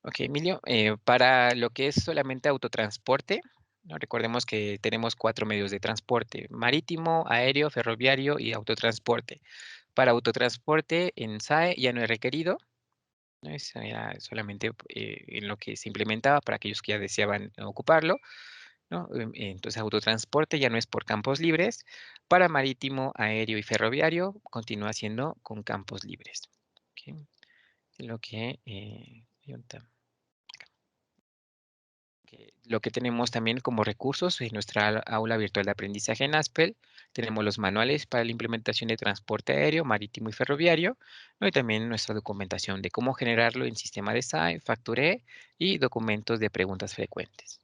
Ok, Emilio, para lo que es solamente autotransporte, ¿no? Recordemos que tenemos 4 medios de transporte: marítimo, aéreo, ferroviario y autotransporte. Para autotransporte en SAE ya no es requerido, ¿no? Eso era solamente en lo que se implementaba para aquellos que ya deseaban ocuparlo, ¿no? Entonces, autotransporte ya no es por campos libres. Para marítimo, aéreo y ferroviario continúa siendo con campos libres. ¿Ok? Lo que, ¿y dónde está? Lo que tenemos también como recursos en nuestra aula virtual de aprendizaje en Aspel, tenemos los manuales para la implementación de transporte aéreo, marítimo y ferroviario, ¿no? Y también nuestra documentación de cómo generarlo en sistema de SAE, Facturé y documentos de preguntas frecuentes.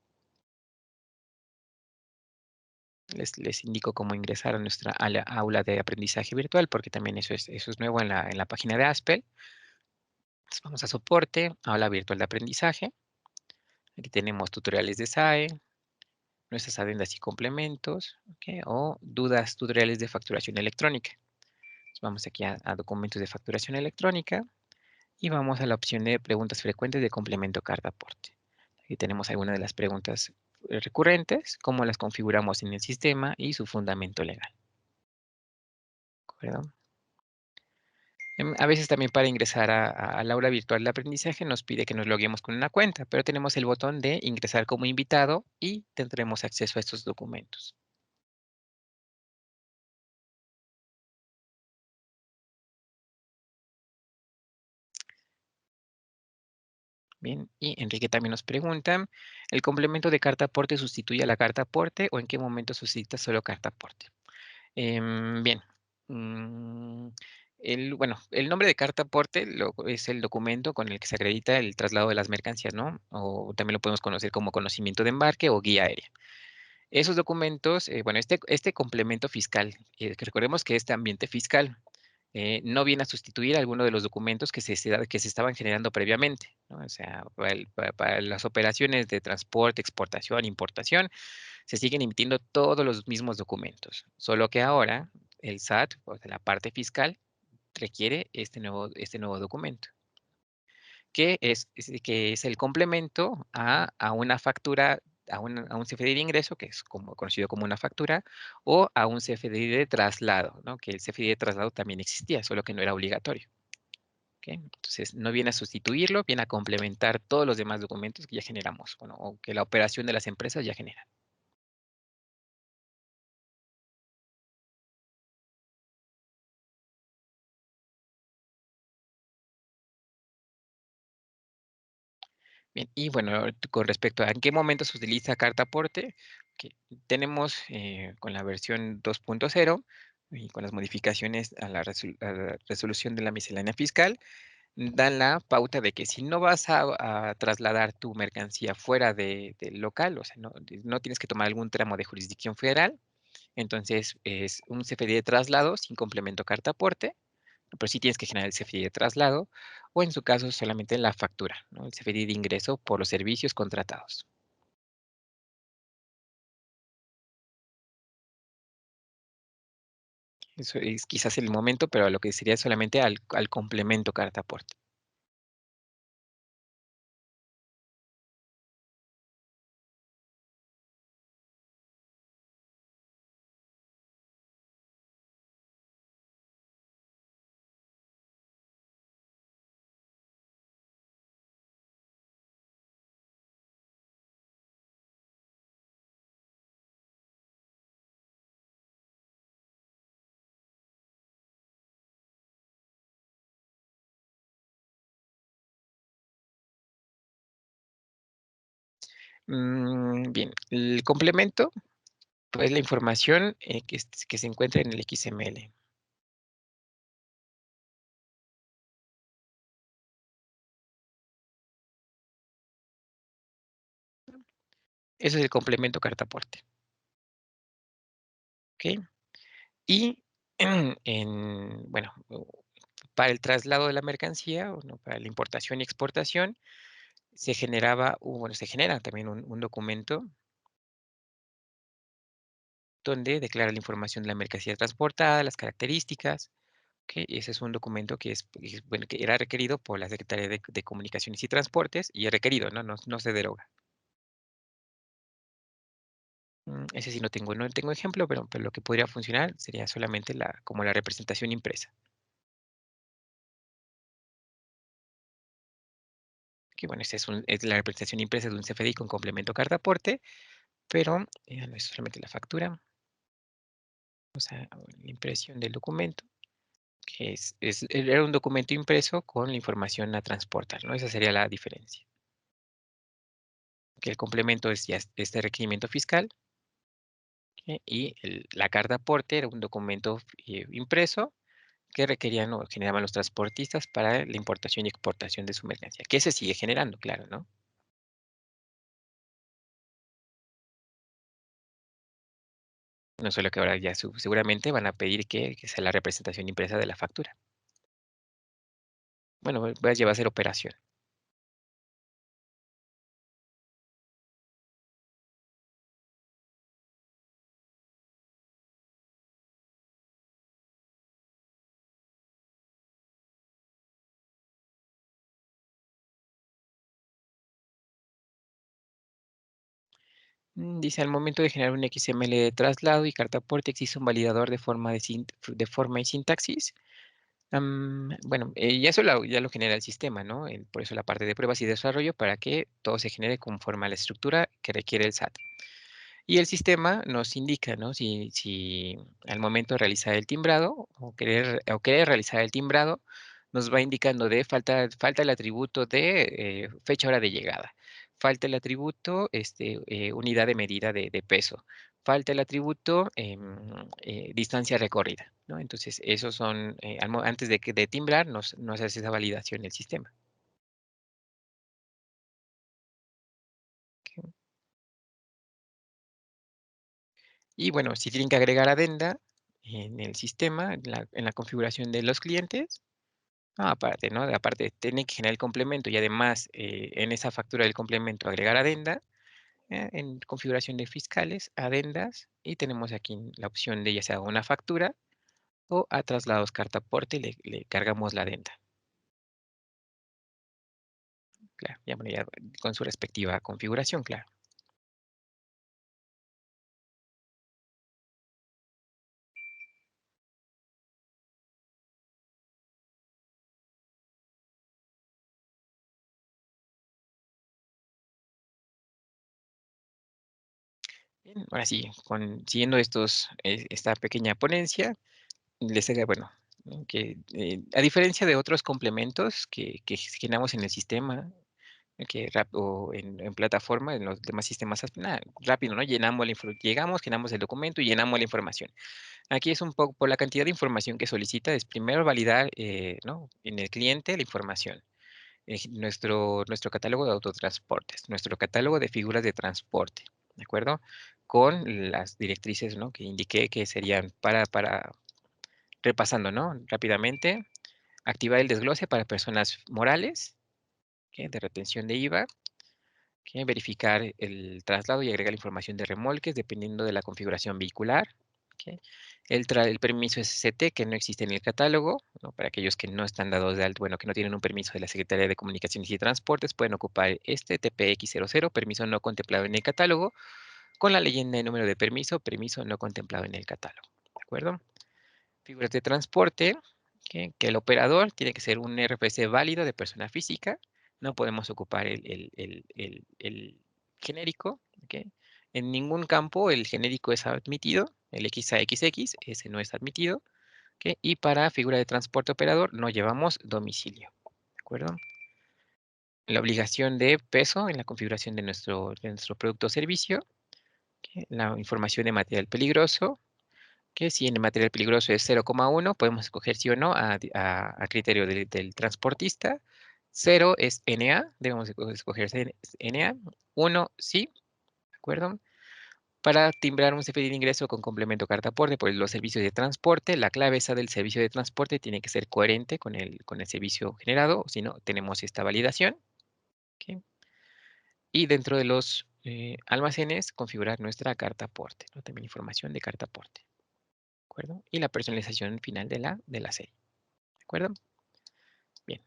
Les indico cómo ingresar a nuestra aula de aprendizaje virtual, porque también eso es nuevo en la página de Aspel. Entonces vamos a soporte, aula virtual de aprendizaje. Aquí tenemos tutoriales de SAE, nuestras adendas y complementos, ¿ok? O dudas, tutoriales de facturación electrónica. Entonces vamos aquí a documentos de facturación electrónica y vamos a la opción de preguntas frecuentes de complemento carta aporte. Aquí tenemos algunas de las preguntas recurrentes, cómo las configuramos en el sistema y su fundamento legal. ¿De acuerdo? A veces también para ingresar al aula virtual de aprendizaje nos pide que nos loguemos con una cuenta, pero tenemos el botón de ingresar como invitado y tendremos acceso a estos documentos. Bien, y Enrique también nos pregunta, ¿el complemento de carta aporte sustituye a la carta aporte o en qué momento suscita solo carta aporte? Bien, mm, bueno, el nombre de carta aporte es el documento con el que se acredita el traslado de las mercancías, ¿no? O también lo podemos conocer como conocimiento de embarque o guía aérea. Esos documentos, bueno, este complemento fiscal, que recordemos que este ambiente fiscal no viene a sustituir alguno de los documentos que se estaban generando previamente, ¿no? O sea, para las operaciones de transporte, exportación, importación, se siguen emitiendo todos los mismos documentos, solo que ahora el SAT, o sea, la parte fiscal, requiere este nuevo documento, que es el complemento a una factura, a un CFDI de ingreso, que es como, conocido como una factura, o a un CFDI de traslado, ¿no? Que el CFDI de traslado también existía, solo que no era obligatorio. ¿Ok? Entonces, no viene a sustituirlo, viene a complementar todos los demás documentos que ya generamos, bueno, o que la operación de las empresas ya genera. Bien, y bueno, con respecto a en qué momento se utiliza carta aporte, que tenemos con la versión 2.0 y con las modificaciones a la resolución de la miscelánea fiscal, dan la pauta de que si no vas a trasladar tu mercancía fuera del local, o sea, no tienes que tomar algún tramo de jurisdicción federal, entonces es un CFDI de traslado sin complemento carta aporte, pero sí tienes que generar el CFDI de traslado o en su caso solamente la factura, ¿no? El CFDI de ingreso por los servicios contratados. Eso es quizás el momento, pero lo que sería solamente al complemento carta aporte. Bien, el complemento, pues la información que se encuentra en el XML. Eso es el complemento carta aporte. ¿Ok? Y bueno, para el traslado de la mercancía, bueno, para la importación y exportación, se generaba, bueno, se genera también un documento donde declara la información de la mercancía transportada, las características, que ese es un documento bueno, que era requerido por la Secretaría de Comunicaciones y Transportes y es requerido, ¿no? No se deroga. Ese sí no tengo ejemplo, pero lo que podría funcionar sería solamente como la representación impresa. Que bueno, es la representación impresa de un CFDI con complemento carta aporte, pero no es solamente la factura, o sea, la impresión del documento, que era un documento impreso con la información a transportar, ¿no? Esa sería la diferencia. Que el complemento es ya este requerimiento fiscal, y la carta aporte era un documento impreso que requerían o generaban los transportistas para la importación y exportación de su mercancía, que se sigue generando, claro, ¿no? No solo que ahora ya seguramente van a pedir que sea la representación impresa de la factura. Bueno, voy a llevar a hacer operación. Dice, al momento de generar un XML de traslado y carta aporte, existe un validador de forma y sintaxis. Bueno, ya eso ya lo genera el sistema, ¿no? Por eso la parte de pruebas y desarrollo para que todo se genere conforme a la estructura que requiere el SAT. Y el sistema nos indica, ¿no? Si al momento de realizar el timbrado o querer realizar el timbrado, nos va indicando de falta el atributo de fecha, hora de llegada, falta el atributo unidad de medida de peso, falta el atributo distancia recorrida, ¿no? Entonces, esos son, antes de timbrar, nos hace esa validación el sistema. Ok. Y bueno, si tienen que agregar adenda en el sistema, en la configuración de los clientes, aparte, ¿no? Aparte, tienen que generar el complemento y además en esa factura del complemento agregar adenda, en configuración de fiscales, adendas, y tenemos aquí la opción de ya sea una factura o a traslados cartaporte y le cargamos la adenda. Claro, ya, bueno, ya con su respectiva configuración, claro. Bien, ahora sí, siguiendo esta pequeña ponencia, les haga, bueno, ¿no? Que a diferencia de otros complementos que generamos en el sistema, o en plataforma, en los demás sistemas, rápido, ¿no? Llegamos, llenamos el documento y llenamos la información. Aquí es un poco por la cantidad de información que solicita, es primero validar, ¿no? En el cliente la información. Nuestro catálogo de autotransportes, nuestro catálogo de figuras de transporte, ¿de acuerdo? Con las directrices, ¿no? Que indiqué que serían repasando, ¿no? Rápidamente, activar el desglose para personas morales, ¿ok? De retención de IVA, ¿ok? Verificar el traslado y agregar la información de remolques dependiendo de la configuración vehicular, ¿ok? El permiso SCT que no existe en el catálogo, ¿no? Para aquellos que no están dados de alta, bueno, que no tienen un permiso de la Secretaría de Comunicaciones y Transportes, pueden ocupar este TPX00, permiso no contemplado en el catálogo, con la leyenda de número de permiso, permiso no contemplado en el catálogo, ¿de acuerdo? Figuras de transporte, que el operador tiene que ser un RFC válido de persona física, no podemos ocupar el genérico, ¿ok? En ningún campo el genérico es admitido, el XAXX, ese no es admitido, ¿ok? Y para figura de transporte operador no llevamos domicilio, ¿de acuerdo? La obligación de peso en la configuración de nuestro producto o servicio, ¿ok? La información de material peligroso, que si en el material peligroso es 0,1, podemos escoger sí o no a criterio del transportista. 0 es NA, debemos escoger NA. 1 sí, ¿de acuerdo? Para timbrar un CFDI de ingreso con complemento carta aporte por los servicios de transporte, la clave esa del servicio de transporte tiene que ser coherente con el servicio generado, si no, tenemos esta validación. ¿Ok? Y dentro de los almacenes, configurar nuestra carta aporte, ¿no? También información de carta aporte. ¿De acuerdo? Y la personalización final de la serie, ¿de acuerdo? Bien,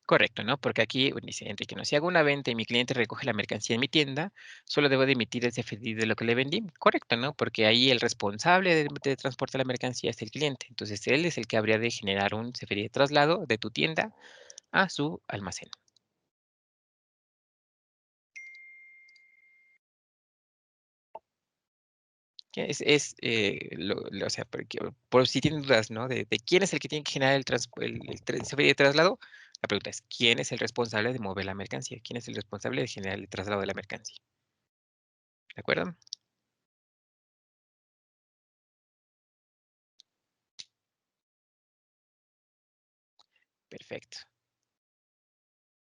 correcto, ¿no? Porque aquí dice, Enrique, no, si hago una venta y mi cliente recoge la mercancía en mi tienda, solo debo de emitir el CFDI de lo que le vendí. Correcto, ¿no? Porque ahí el responsable de transporte de la mercancía es el cliente. Entonces, él es el que habría de generar un CFDI de traslado de tu tienda a su almacén. Que o sea, por si tienen dudas, ¿no? De quién es el que tiene que generar el CFDI de traslado, la pregunta es, ¿quién es el responsable de mover la mercancía? ¿Quién es el responsable de generar el traslado de la mercancía? ¿De acuerdo? Perfecto.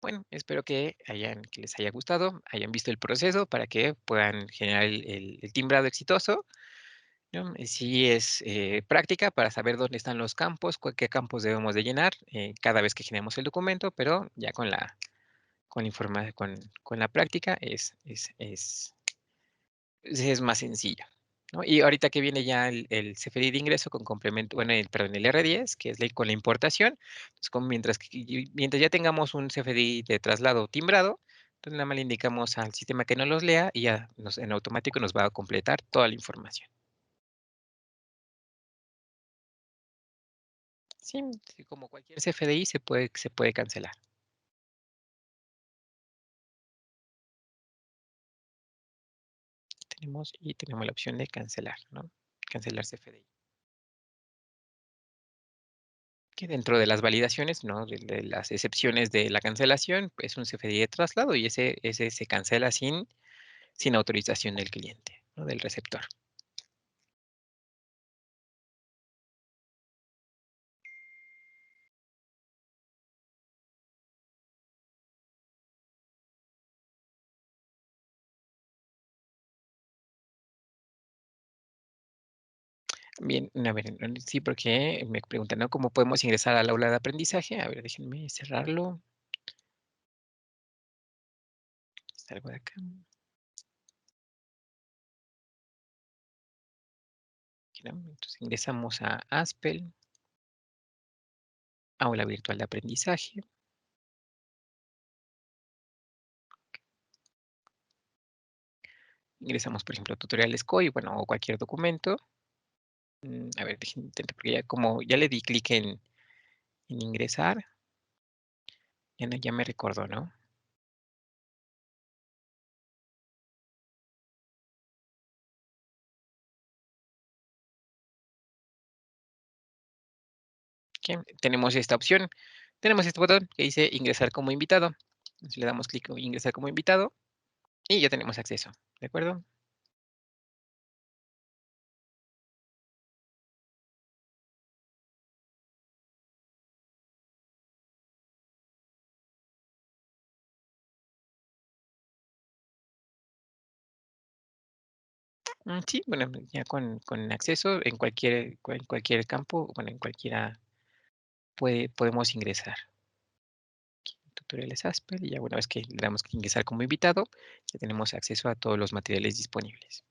Bueno, espero que les haya gustado, hayan visto el proceso para que puedan generar el timbrado exitoso, ¿no? Sí es práctica para saber dónde están los campos, qué campos debemos de llenar cada vez que generemos el documento, pero ya con la práctica es más sencillo, ¿no? Y ahorita que viene ya el CFDI de ingreso con complemento, bueno, perdón, el R10, que es con la importación, entonces mientras ya tengamos un CFDI de traslado timbrado, entonces nada más le indicamos al sistema que nos los lea y ya en automático nos va a completar toda la información. Sí, sí, como cualquier CFDI se puede cancelar. Tenemos la opción de cancelar, ¿no? Cancelar CFDI. Que dentro de las validaciones, ¿no? De las excepciones de la cancelación, es un CFDI de traslado y ese se cancela sin autorización del cliente, ¿no? Del receptor. Bien, a ver, sí, porque me preguntan, ¿no? ¿Cómo podemos ingresar al aula de aprendizaje? A ver, déjenme cerrarlo. Salgo de acá. Entonces ingresamos a Aspel, aula virtual de aprendizaje. Ingresamos, por ejemplo, tutoriales COI, bueno, o cualquier documento. A ver, déjenme intentar, porque ya como ya le di clic en ingresar, ya me recordó, ¿no? Que tenemos esta opción, tenemos este botón que dice ingresar como invitado. Entonces le damos clic en ingresar como invitado y ya tenemos acceso, ¿de acuerdo? Sí, bueno, ya con acceso en cualquier campo, bueno, en cualquiera podemos ingresar. Tutoriales Aspel y ya una vez que le damos que ingresar como invitado, ya tenemos acceso a todos los materiales disponibles.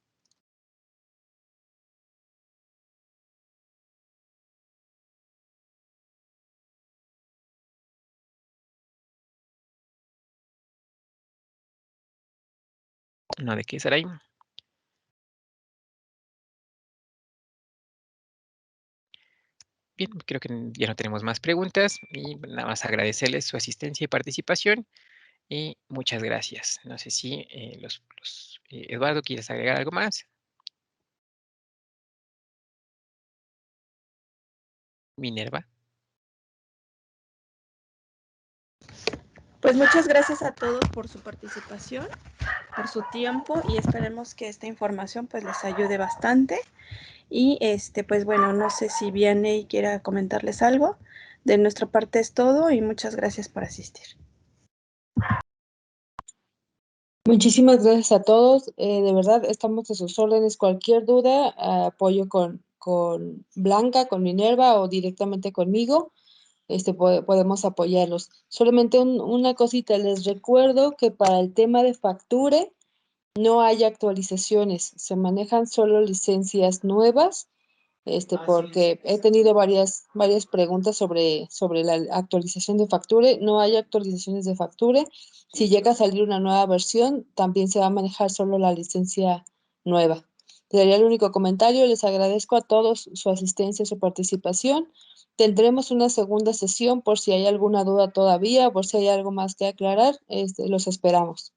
No de qué, Saray. Bien, creo que ya no tenemos más preguntas y nada más agradecerles su asistencia y participación y muchas gracias. No sé si Eduardo, ¿quieres agregar algo más? Minerva. Pues muchas gracias a todos por su participación, por su tiempo y esperemos que esta información pues les ayude bastante. Y pues bueno, no sé si Vianney quiera comentarles algo. De nuestra parte es todo y muchas gracias por asistir. Muchísimas gracias a todos. De verdad, estamos a sus órdenes. Cualquier duda, apoyo con Blanca, con Minerva o directamente conmigo. Podemos apoyarlos. Solamente una cosita, les recuerdo que para el tema de Facture no hay actualizaciones, se manejan solo licencias nuevas, porque he tenido varias preguntas sobre la actualización de Facture. No hay actualizaciones de Facture. Si llega a salir una nueva versión, también se va a manejar solo la licencia nueva. Sería el único comentario. Les agradezco a todos su asistencia, su participación. Tendremos una segunda sesión por si hay alguna duda todavía, por si hay algo más que aclarar. Los esperamos.